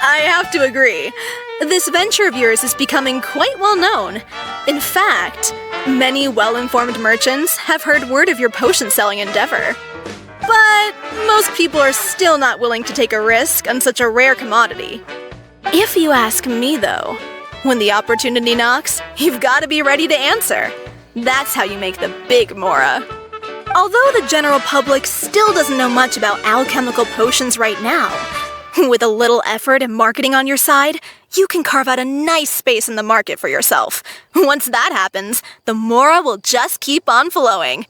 I have to agree. This venture of yours is becoming quite well known. In fact, many well-informed merchants have heard word of your potion-selling endeavor. But most people are still not willing to take a risk on such a rare commodity. If you ask me, though, when the opportunity knocks, you've got to be ready to answer. That's how you make the big Mora. Although the general public still doesn't know much about alchemical potions right now, with a little effort and marketing on your side, you can carve out a nice space in the market for yourself. Once that happens, the Mora will just keep on flowing.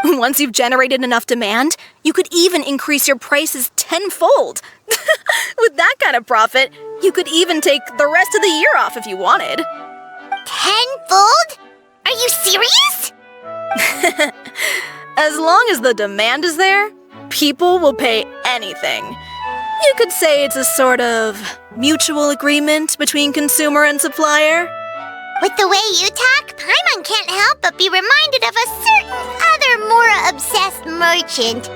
Once you've generated enough demand, you could even increase your prices tenfold. With that kind of profit, you could even take the rest of the year off if you wanted. Tenfold? Are you serious? As long as the demand is there, people will pay anything. You could say it's a sort of mutual agreement between consumer and supplier. With the way you talk, Paimon can't help but be reminded of a certain other Mora-obsessed merchant.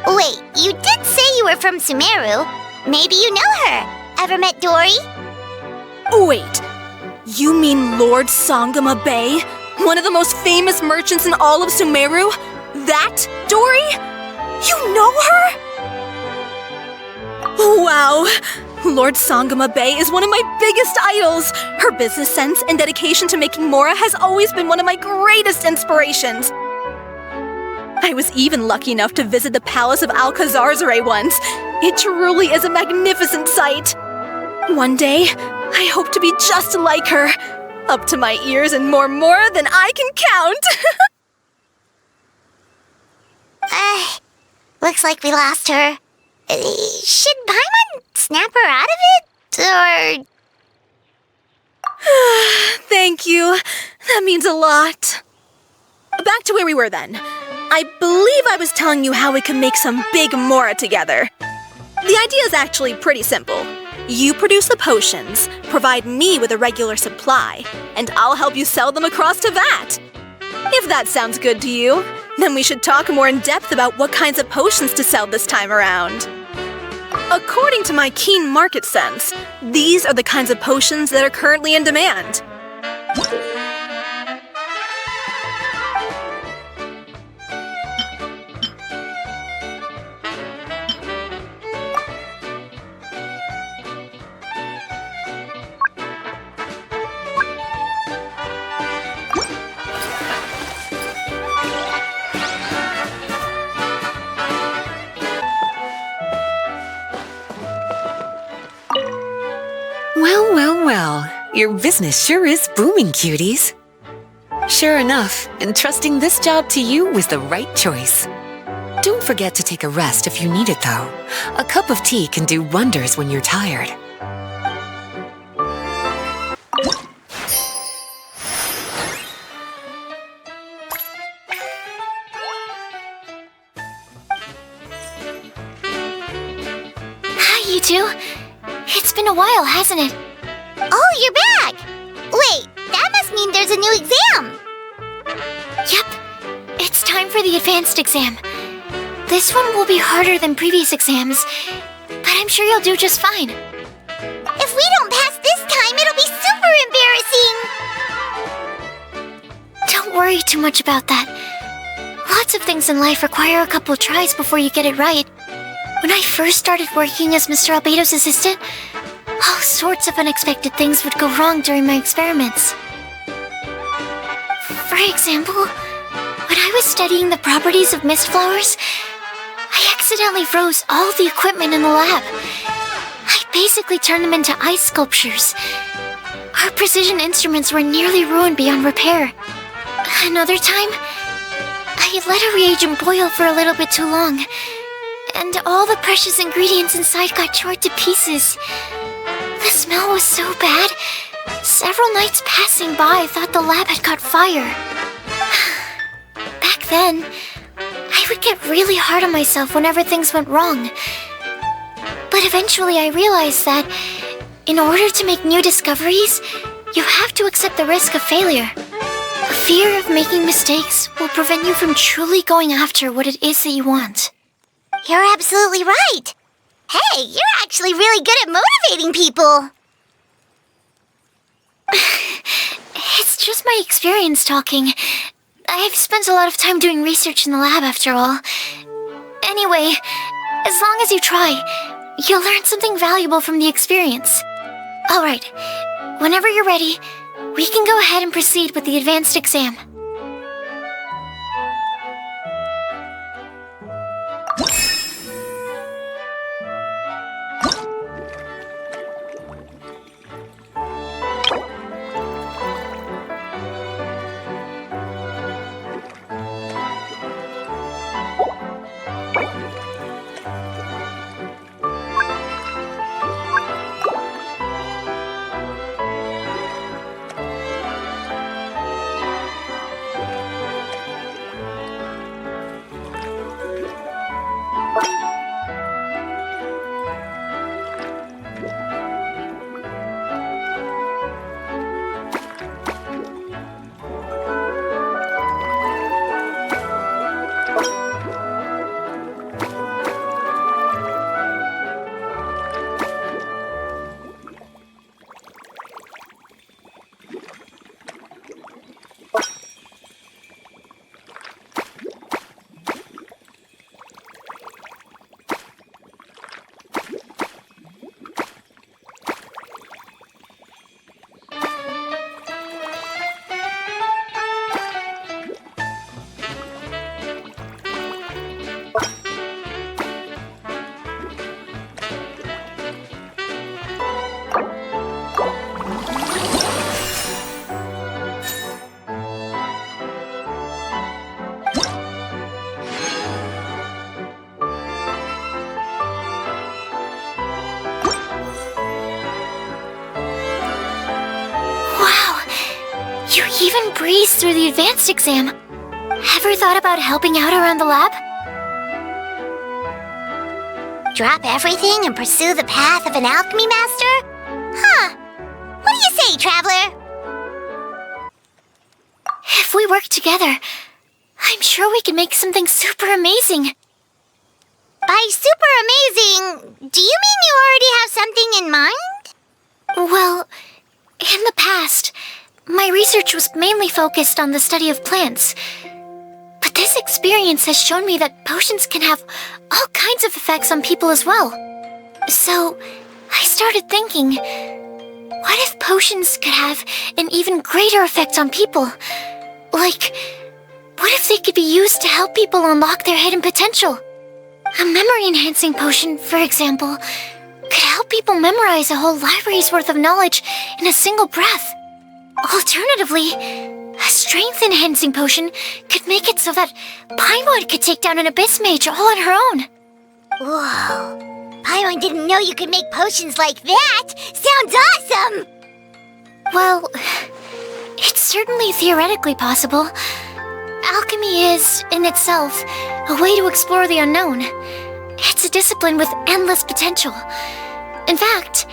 Wait, you did say you were from Sumeru. Maybe you know her. Ever met Dory? Wait, you mean Lord Sangama Bay? One of the most famous merchants in all of Sumeru? That Dory? You know her? Wow! Lord Sangama Bay is one of my biggest idols! Her business sense and dedication to making Mora has always been one of my greatest inspirations. I was even lucky enough to visit the Palace of Alcazarzare once. It truly is a magnificent sight. One day, I hope to be just like her. Up to my ears in more Mora than I can count! Looks like we lost her. Should Paimon snap her out of it? Or... Thank you. That means a lot. Back to where we were then. I believe I was telling you how we could make some big Mora together. The idea is actually pretty simple. You produce the potions, provide me with a regular supply, and I'll help you sell them across to Vat. If that sounds good to you, then we should talk more in depth about what kinds of potions to sell this time around. According to my keen market sense, these are the kinds of potions that are currently in demand. Well, your business sure is booming, cuties. Sure enough, entrusting this job to you was the right choice. Don't forget to take a rest if you need it, though. A cup of tea can do wonders when you're tired. Hi, you two. It's been a while, hasn't it? Oh, you're back! Wait, that must mean there's a new exam! Yep. It's time for the advanced exam. This one will be harder than previous exams, but I'm sure you'll do just fine. If we don't pass this time, it'll be super embarrassing! Don't worry too much about that. Lots of things in life require a couple tries before you get it right. When I first started working as Mr. Albeido's assistant, all sorts of unexpected things would go wrong during my experiments. For example, when I was studying the properties of mist flowers, I accidentally froze all the equipment in the lab. I basically turned them into ice sculptures. Our precision instruments were nearly ruined beyond repair. Another time, I let a reagent boil for a little bit too long, and all the precious ingredients inside got torn to pieces. The smell was so bad, several nights passing by thought the lab had caught fire. Back then, I would get really hard on myself whenever things went wrong. But eventually I realized that in order to make new discoveries, you have to accept the risk of failure. A fear of making mistakes will prevent you from truly going after what it is that you want. You're absolutely right! Hey, you're actually really good at motivating people! It's just my experience talking. I've spent a lot of time doing research in the lab after all. Anyway, as long as you try, you'll learn something valuable from the experience. Alright, whenever you're ready, we can go ahead and proceed with the advanced exam. You even breezed through the advanced exam. Ever thought about helping out around the lab? Drop everything and pursue the path of an alchemy master? Huh. What do you say, Traveler? If we work together, I'm sure we can make something super amazing. By super amazing, do you mean you already have something in mind? Well, in the past, my research was mainly focused on the study of plants. But this experience has shown me that potions can have all kinds of effects on people as well. So, I started thinking, what if potions could have an even greater effect on people? Like, what if they could be used to help people unlock their hidden potential? A memory-enhancing potion, for example, could help people memorize a whole library's worth of knowledge in a single breath. Alternatively, a strength-enhancing potion could make it so that Paimon could take down an Abyss Mage all on her own. Whoa. Paimon didn't know you could make potions like that! Sounds awesome! Well, it's certainly theoretically possible. Alchemy is, in itself, a way to explore the unknown. It's a discipline with endless potential. In fact,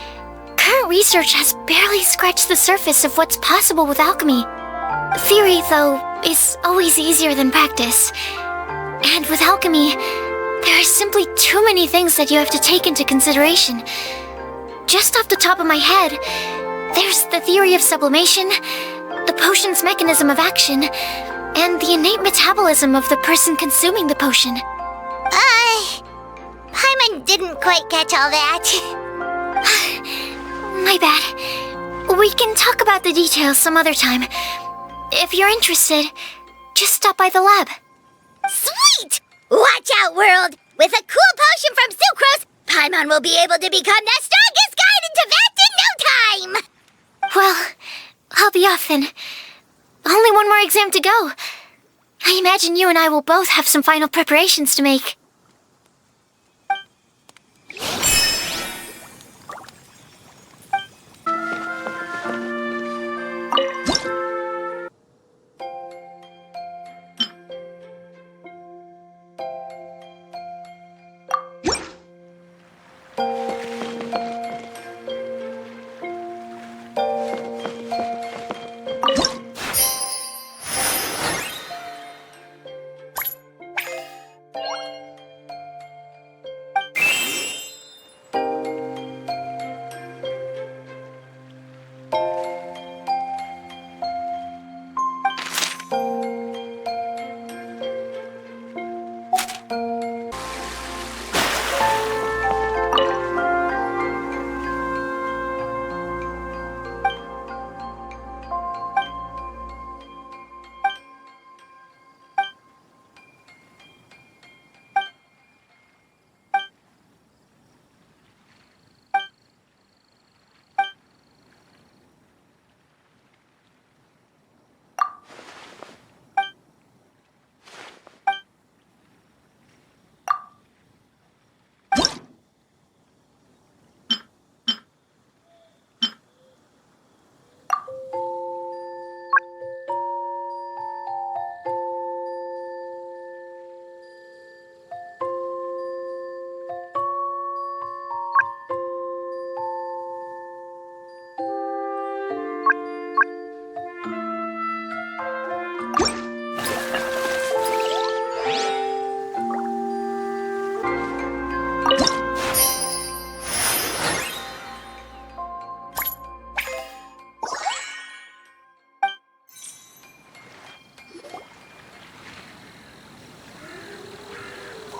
current research has barely scratched the surface of what's possible with alchemy. Theory, though, is always easier than practice. And with alchemy, there are simply too many things that you have to take into consideration. Just off the top of my head, there's the theory of sublimation, the potion's mechanism of action, and the innate metabolism of the person consuming the potion. Paimon didn't quite catch all that. My bad. We can talk about the details some other time. If you're interested, just stop by the lab. Sweet! Watch out, world! With a cool potion from Sucrose, Paimon will be able to become the strongest guide into Venti in no time! Well, I'll be off then. Only one more exam to go. I imagine you and I will both have some final preparations to make.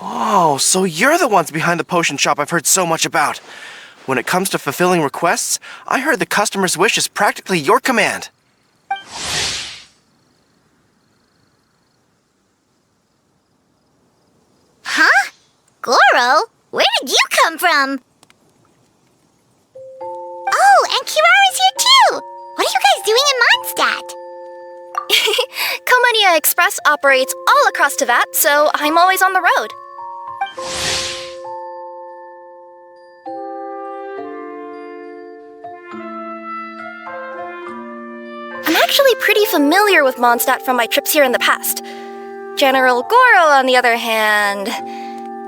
Oh, so you're the ones behind the potion shop I've heard so much about. When it comes to fulfilling requests, I heard the customer's wish is practically your command. Huh? Gorou? Where did you come from? Oh, and Kirara's here too! What are you guys doing in Mondstadt? Comania Express operates all across Teyvat, so I'm always on the road. I'm actually pretty familiar with Mondstadt from my trips here in the past. General Gorou, on the other hand,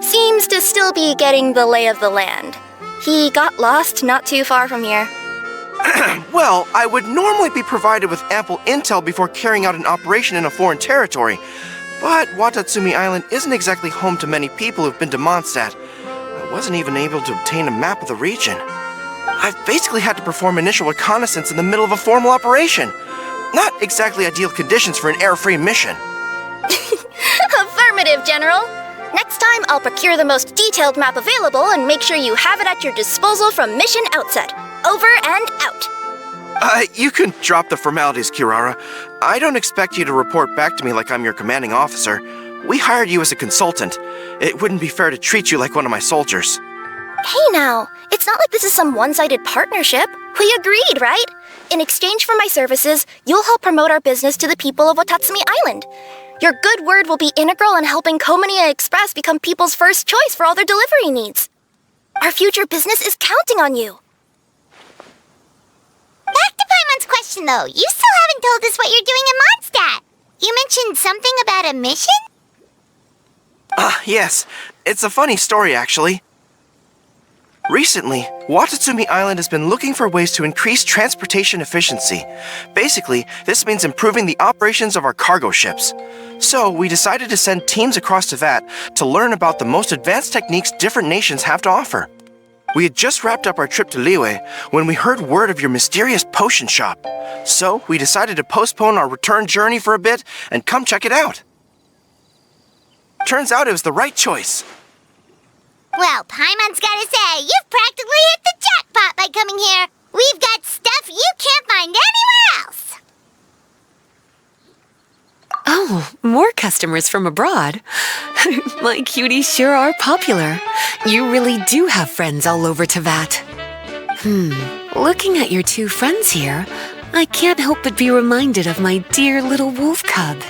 seems to still be getting the lay of the land. He got lost not too far from here. Well, I would normally be provided with ample intel before carrying out an operation in a foreign territory, but Watatsumi Island isn't exactly home to many people who've been to Mondstadt. I wasn't even able to obtain a map of the region. I've basically had to perform initial reconnaissance in the middle of a formal operation. Not exactly ideal conditions for an error-free mission. Affirmative, General. Next time, I'll procure the most detailed map available and make sure you have it at your disposal from mission outset. Over and out. You can drop the formalities, Kirara. I don't expect you to report back to me like I'm your commanding officer. We hired you as a consultant. It wouldn't be fair to treat you like one of my soldiers. Hey now, it's not like this is some one-sided partnership. We agreed, right? In exchange for my services, you'll help promote our business to the people of Watatsumi Island. Your good word will be integral in helping Komania Express become people's first choice for all their delivery needs. Our future business is counting on you. Back to Paimon's question, though. You still haven't told us what you're doing in Mondstadt. You mentioned something about a mission? Yes. It's a funny story, actually. Recently, Watatsumi Island has been looking for ways to increase transportation efficiency. Basically, this means improving the operations of our cargo ships. So, we decided to send teams across to Vat to learn about the most advanced techniques different nations have to offer. We had just wrapped up our trip to Liyue when we heard word of your mysterious potion shop. So, we decided to postpone our return journey for a bit and come check it out. Turns out it was the right choice. Well, Paimon's gotta say, you've practically hit the jackpot by coming here. We've got stuff you can't find anywhere else. Oh, more customers from abroad. My cuties sure are popular. You really do have friends all over Teyvat. Looking at your two friends here, I can't help but be reminded of my dear little wolf cub.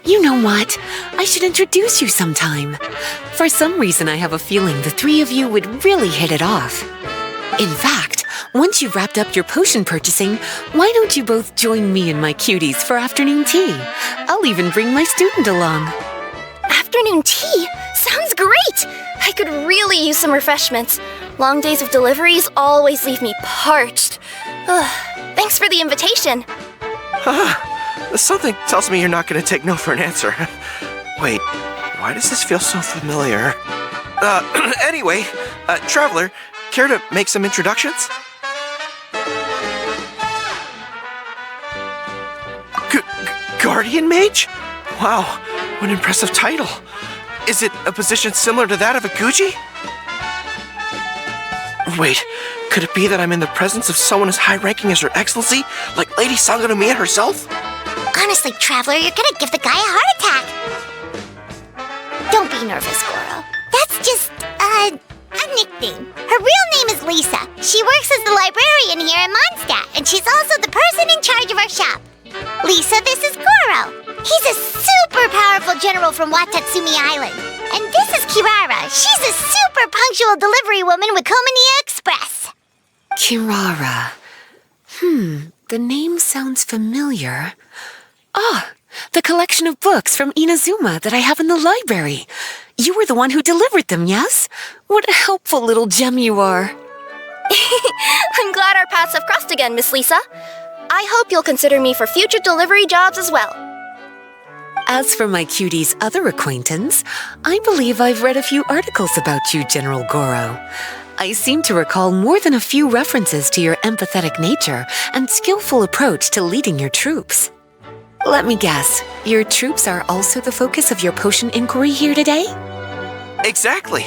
You know what? I should introduce you sometime. For some reason, I have a feeling the three of you would really hit it off. In fact, once you've wrapped up your potion purchasing, why don't you both join me and my cuties for afternoon tea? I'll even bring my student along. Afternoon tea? Sounds great! I could really use some refreshments. Long days of deliveries always leave me parched. Thanks for the invitation. Something tells me you're not going to take no for an answer. Wait, why does this feel so familiar? Anyway, Traveler, care to make some introductions? Guardian Mage? Wow, what an impressive title. Is it a position similar to that of a Guji? Wait, could it be that I'm in the presence of someone as high-ranking as Her Excellency, like Lady Sangonomiya herself? Honestly, Traveler, you're gonna give the guy a heart attack. Don't be nervous, Gorou. That's just, a nickname. Her real name is Lisa. She works as the librarian here in Mondstadt, and she's also the person in charge of our shop. Lisa, this is Gorou. He's a super powerful general from Watatsumi Island. And this is Kirara. She's a super punctual delivery woman with Komania Express. Kirara. The name sounds familiar. Ah, the collection of books from Inazuma that I have in the library. You were the one who delivered them, yes? What a helpful little gem you are. I'm glad our paths have crossed again, Miss Lisa. I hope you'll consider me for future delivery jobs as well. As for my cutie's other acquaintance, I believe I've read a few articles about you, General Gorou. I seem to recall more than a few references to your empathetic nature and skillful approach to leading your troops. Let me guess, your troops are also the focus of your potion inquiry here today? Exactly.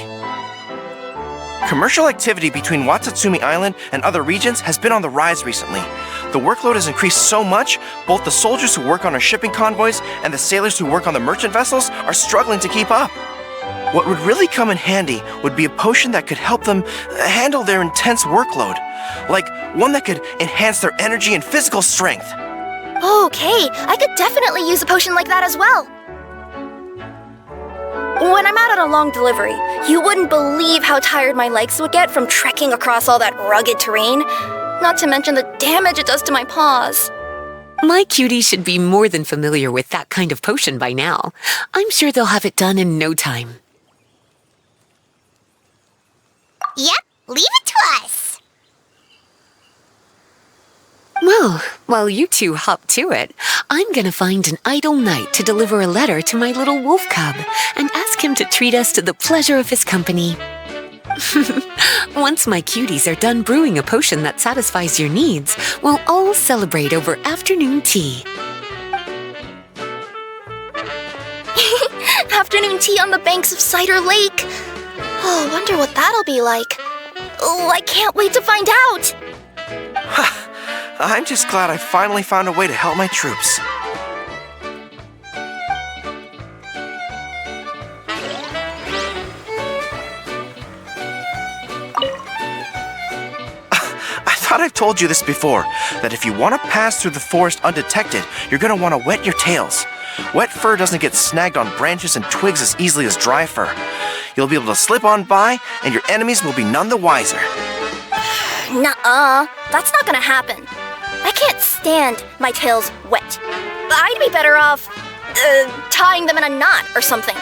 Commercial activity between Watatsumi Island and other regions has been on the rise recently. The workload has increased so much, both the soldiers who work on our shipping convoys and the sailors who work on the merchant vessels are struggling to keep up. What would really come in handy would be a potion that could help them handle their intense workload. Like one that could enhance their energy and physical strength. Okay, I could definitely use a potion like that as well. When I'm out on a long delivery, you wouldn't believe how tired my legs would get from trekking across all that rugged terrain. Not to mention the damage it does to my paws. My cutie should be more than familiar with that kind of potion by now. I'm sure they'll have it done in no time. Yep, leave it to us. Well, while you two hop to it, I'm gonna find an idle knight to deliver a letter to my little wolf cub and ask him to treat us to the pleasure of his company. Once my cuties are done brewing a potion that satisfies your needs, we'll all celebrate over afternoon tea. Afternoon tea on the banks of Cider Lake. Oh, wonder what that'll be like. Oh, I can't wait to find out. I'm just glad I finally found a way to help my troops. I thought I've told you this before, that if you want to pass through the forest undetected, you're going to want to wet your tails. Wet fur doesn't get snagged on branches and twigs as easily as dry fur. You'll be able to slip on by, and your enemies will be none the wiser. Nuh-uh, that's not gonna happen. I can't stand my tails wet. I'd be better off, tying them in a knot or something.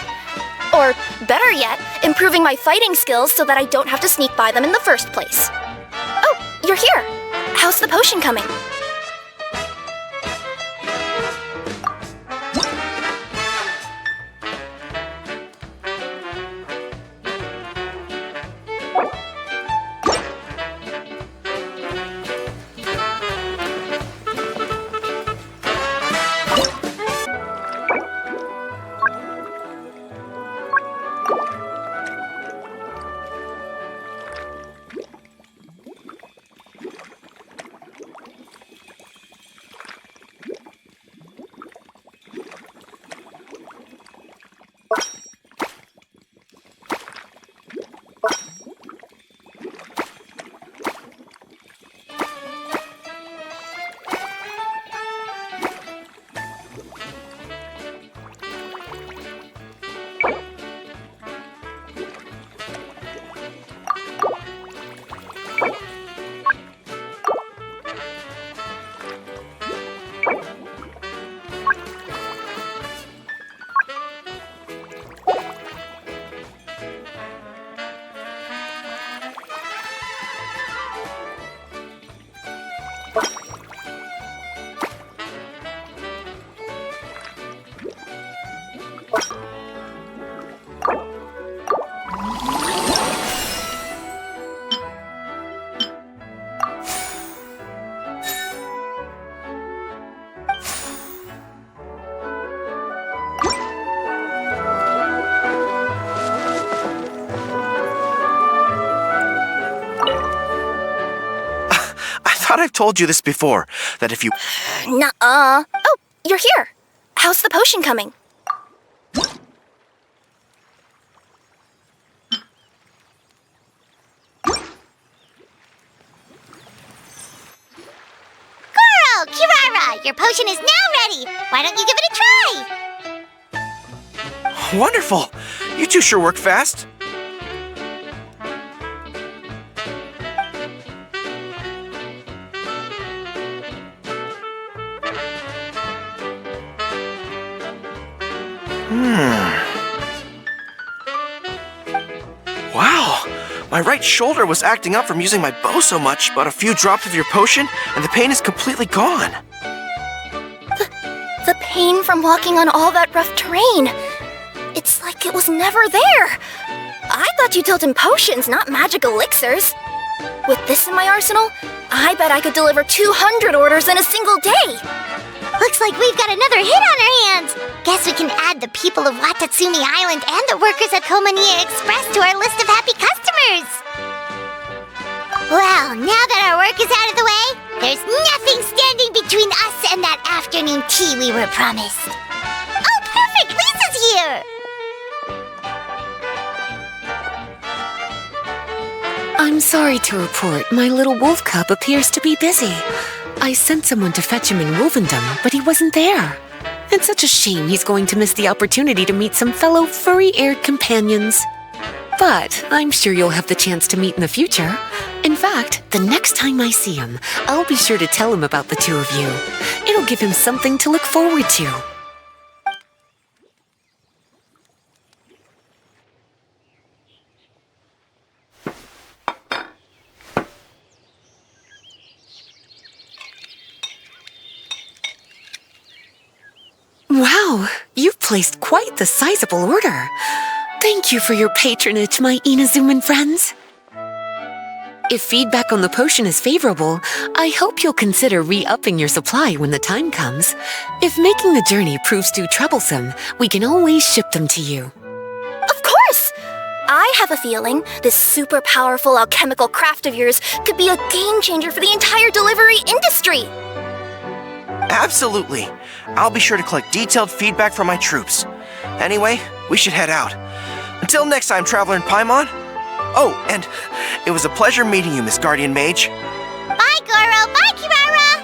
Or, better yet, improving my fighting skills so that I don't have to sneak by them in the first place. Oh, you're here. How's the potion coming? I've told you this before, that if you... Nuh-uh. Oh, you're here. How's the potion coming? Gorou, Kirara, your potion is now ready. Why don't you give it a try? Wonderful! You two sure work fast. Wow! My right shoulder was acting up from using my bow so much, but a few drops of your potion, and the pain is completely gone. The pain from walking on all that rough terrain. It's like it was never there. I thought you dealt in potions, not magic elixirs. With this in my arsenal, I bet I could deliver 200 orders in a single day. Looks like we've got another hit on our hands. Guess we can add the people of Watatsumi Island and the workers at Komaniya Express to our list of happy customers. Well, now that our work is out of the way, there's nothing standing between us and that afternoon tea we were promised. Oh, perfect! Lisa's here! I'm sorry to report my little wolf cub appears to be busy. I sent someone to fetch him in Wolvendom, but he wasn't there. It's such a shame he's going to miss the opportunity to meet some fellow furry-eared companions. But I'm sure you'll have the chance to meet in the future. In fact, the next time I see him, I'll be sure to tell him about the two of you. It'll give him something to look forward to. Wow, you've placed quite the sizable order. Thank you for your patronage, my Inazuman friends. If feedback on the potion is favorable, I hope you'll consider re-upping your supply when the time comes. If making the journey proves too troublesome, we can always ship them to you. Of course! I have a feeling this super powerful alchemical craft of yours could be a game changer for the entire delivery industry! Absolutely. I'll be sure to collect detailed feedback from my troops. Anyway, we should head out. Until next time, Traveler in Paimon. Oh, and it was a pleasure meeting you, Miss Guardian Mage. Bye, Gorou. Bye, Kirara.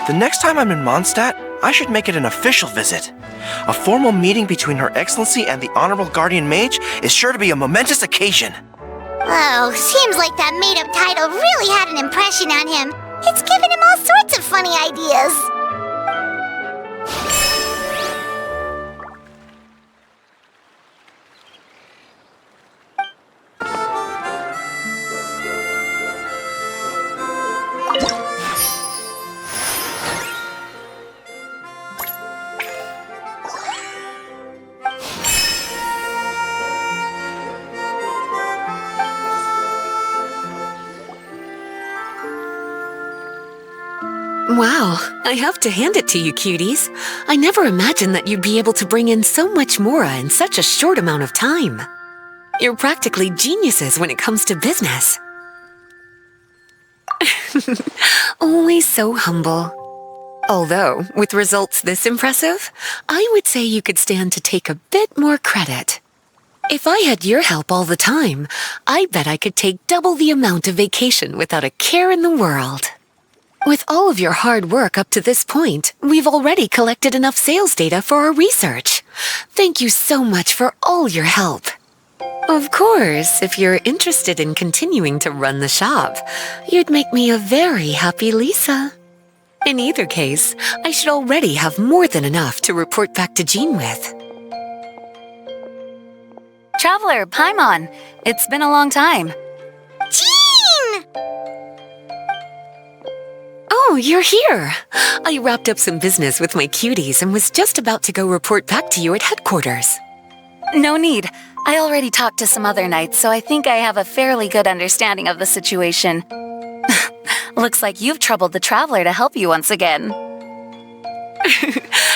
The next time I'm in Mondstadt, I should make it an official visit. A formal meeting between Her Excellency and the Honorable Guardian Mage is sure to be a momentous occasion. Oh, seems like that made-up title really had an impression on him. It's given him all sorts of funny ideas. Wow, I have to hand it to you, cuties. I never imagined that you'd be able to bring in so much mora in such a short amount of time. You're practically geniuses when it comes to business. Always so humble. Although, with results this impressive, I would say you could stand to take a bit more credit. If I had your help all the time, I bet I could take double the amount of vacation without a care in the world. With all of your hard work up to this point, we've already collected enough sales data for our research. Thank you so much for all your help. Of course, if you're interested in continuing to run the shop, you'd make me a very happy Lisa. In either case, I should already have more than enough to report back to Jean with. Traveler, Paimon, it's been a long time. Jean! Oh, you're here! I wrapped up some business with my cuties and was just about to go report back to you at headquarters. No need. I already talked to some other knights, so I think I have a fairly good understanding of the situation. Looks like you've troubled the Traveler to help you once again.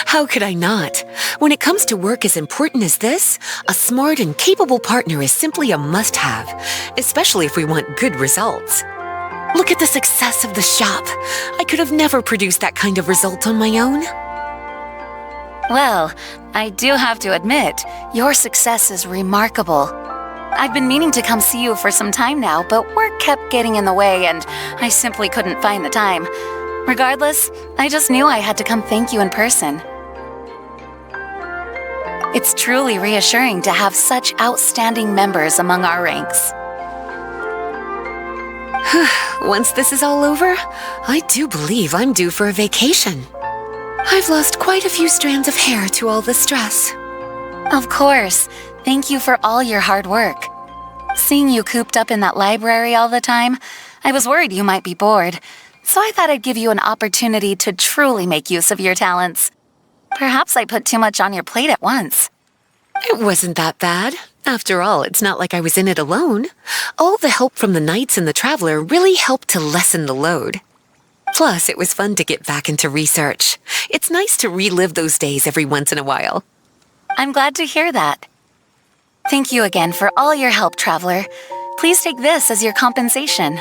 How could I not? When it comes to work as important as this, a smart and capable partner is simply a must-have, especially if we want good results. Look at the success of the shop. I could have never produced that kind of result on my own. Well, I do have to admit, your success is remarkable. I've been meaning to come see you for some time now, but work kept getting in the way and I simply couldn't find the time. Regardless, I just knew I had to come thank you in person. It's truly reassuring to have such outstanding members among our ranks. Once this is all over, I do believe I'm due for a vacation. I've lost quite a few strands of hair to all the stress. Of course. Thank you for all your hard work. Seeing you cooped up in that library all the time, I was worried you might be bored, so I thought I'd give you an opportunity to truly make use of your talents. Perhaps I put too much on your plate at once. It wasn't that bad. After all, it's not like I was in it alone. All the help from the Knights and the Traveler really helped to lessen the load. Plus, it was fun to get back into research. It's nice to relive those days every once in a while. I'm glad to hear that. Thank you again for all your help, Traveler. Please take this as your compensation.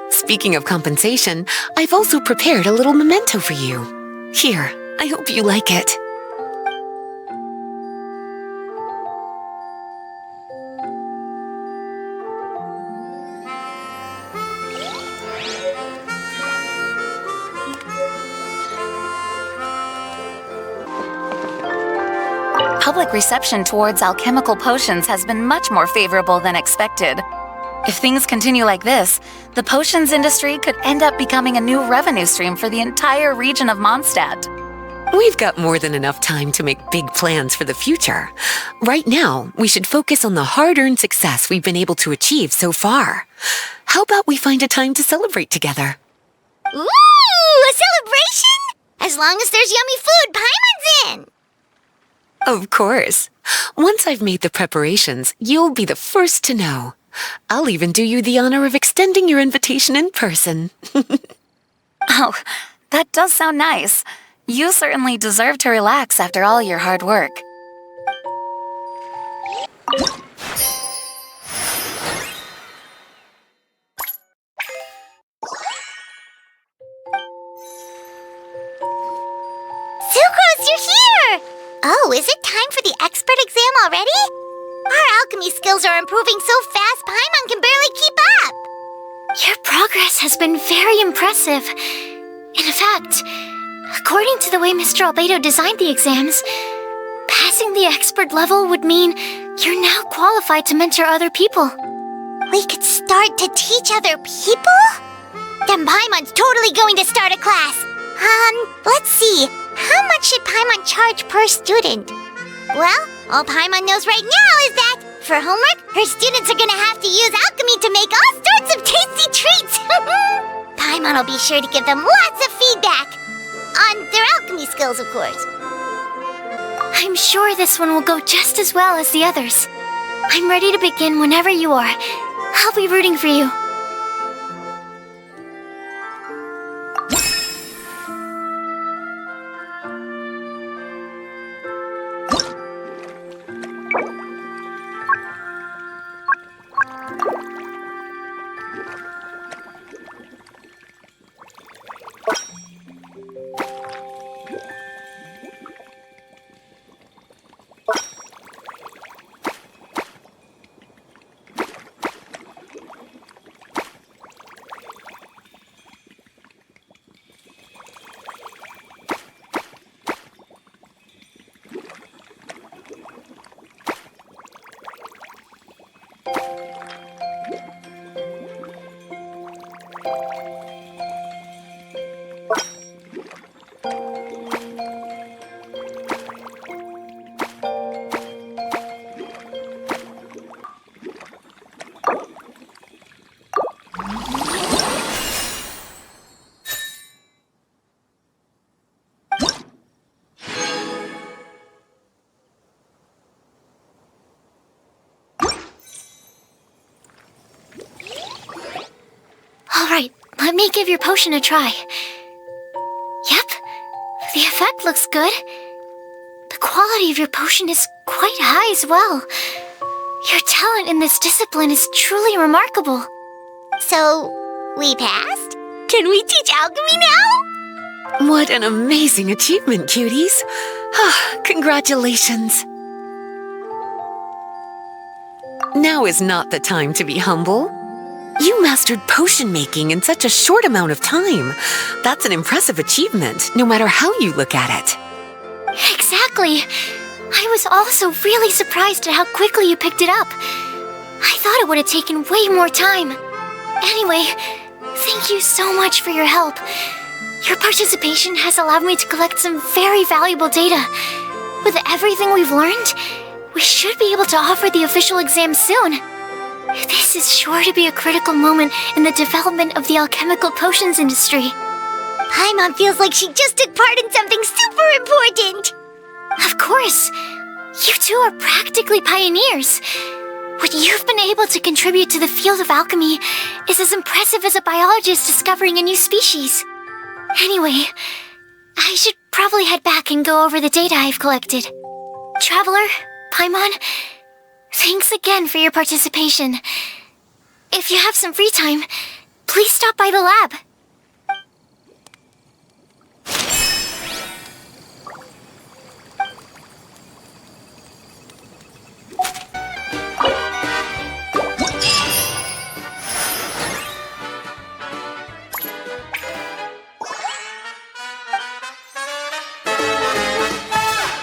Speaking of compensation, I've also prepared a little memento for you. Here, I hope you like it. Public reception towards alchemical potions has been much more favorable than expected. If things continue like this, the potions industry could end up becoming a new revenue stream for the entire region of Mondstadt. We've got more than enough time to make big plans for the future. Right now, we should focus on the hard-earned success we've been able to achieve so far. How about we find a time to celebrate together? Ooh, a celebration? As long as there's yummy food, Paimon's in! Of course. Once I've made the preparations, you'll be the first to know. I'll even do you the honor of extending your invitation in person. Oh, that does sound nice. You certainly deserve to relax after all your hard work. Sucrose, you're here! Oh, is it time for the expert exam already? Our alchemy skills are improving so fast, Paimon can barely keep up! Your progress has been very impressive. In fact, according to the way Mr. Beidou designed the exams, passing the expert level would mean you're now qualified to mentor other people. We could start to teach other people? Then Paimon's totally going to start a class. Let's see. How much should Paimon charge per student? Well, all Paimon knows right now is that, for homework, her students are gonna have to use alchemy to make all sorts of tasty treats! Paimon will be sure to give them lots of feedback. On their alchemy skills, of course. I'm sure this one will go just as well as the others. I'm ready to begin whenever you are. I'll be rooting for you. Alright, let me give your potion a try. Yep, the effect looks good. The quality of your potion is quite high as well. Your talent in this discipline is truly remarkable. So, we passed? Can we teach alchemy now? What an amazing achievement, cuties. Congratulations. Now is not the time to be humble. You mastered potion making in such a short amount of time. That's an impressive achievement, no matter how you look at it. Exactly. I was also really surprised at how quickly you picked it up. I thought it would have taken way more time. Anyway, thank you so much for your help. Your participation has allowed me to collect some very valuable data. With everything we've learned, we should be able to offer the official exam soon. This is sure to be a critical moment in the development of the alchemical potions industry. Paimon feels like she just took part in something super important. Of course. You two are practically pioneers. What you've been able to contribute to the field of alchemy is as impressive as a biologist discovering a new species. Anyway, I should probably head back and go over the data I've collected. Traveler, Paimon, thanks again for your participation. If you have some free time, please stop by the lab.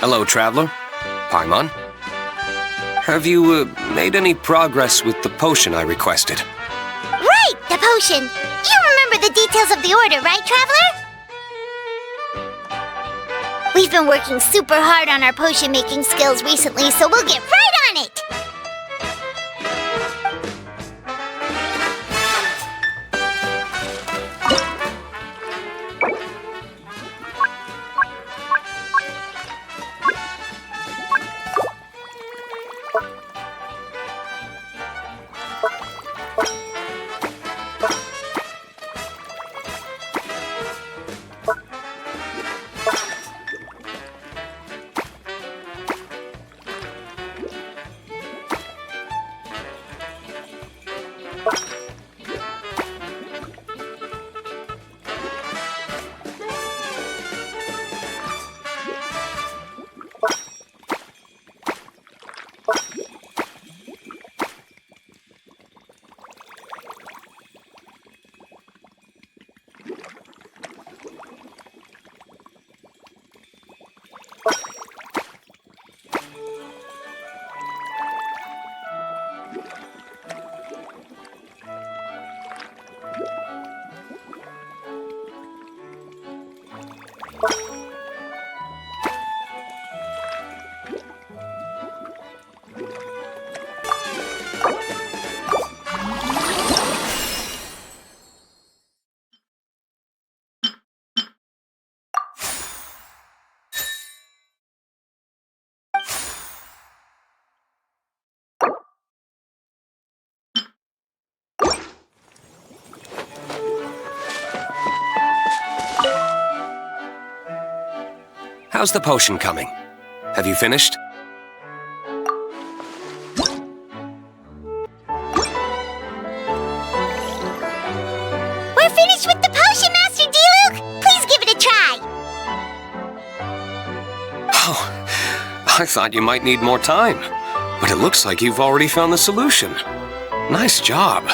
Hello, Traveler. Paimon. Have you made any progress with the potion I requested? Right, the potion. You remember the details of the order, right, Traveler? We've been working super hard on our potion making skills recently, so we'll get right on it! How's the potion coming? Have you finished? We're finished with the potion, Master Diluc! Please give it a try! Oh, I thought you might need more time. But it looks like you've already found the solution. Nice job.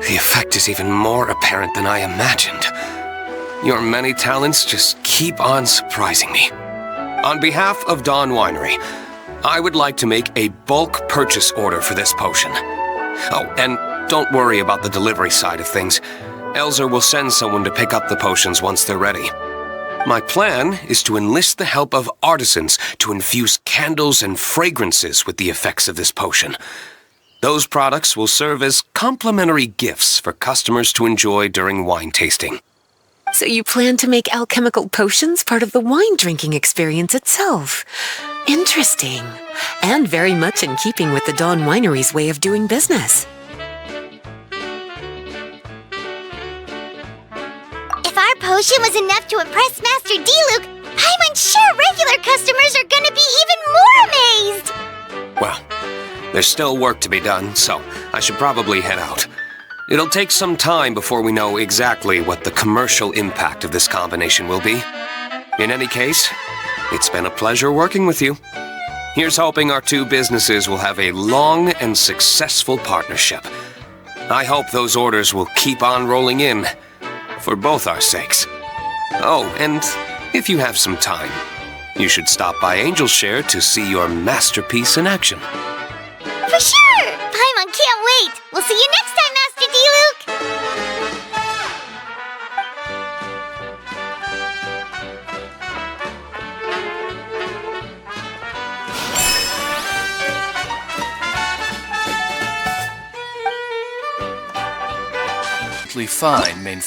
The effect is even more apparent than I imagined. Your many talents just keep on surprising me. On behalf of Dawn Winery, I would like to make a bulk purchase order for this potion. Oh, and don't worry about the delivery side of things. Elzer will send someone to pick up the potions once they're ready. My plan is to enlist the help of artisans to infuse candles and fragrances with the effects of this potion. Those products will serve as complimentary gifts for customers to enjoy during wine tasting. So you plan to make alchemical potions part of the wine drinking experience itself. Interesting. And very much in keeping with the Dawn Winery's way of doing business. If our potion was enough to impress Master Diluc, I'm unsure regular customers are gonna be even more amazed! Well, there's still work to be done, so I should probably head out. It'll take some time before we know exactly what the commercial impact of this combination will be. In any case, it's been a pleasure working with you. Here's hoping our two businesses will have a long and successful partnership. I hope those orders will keep on rolling in, for both our sakes. Oh, and if you have some time, you should stop by Angel's Share to see your masterpiece in action. For sure! Paimon can't wait! We'll see you next time, Master Diluc! Fine, main.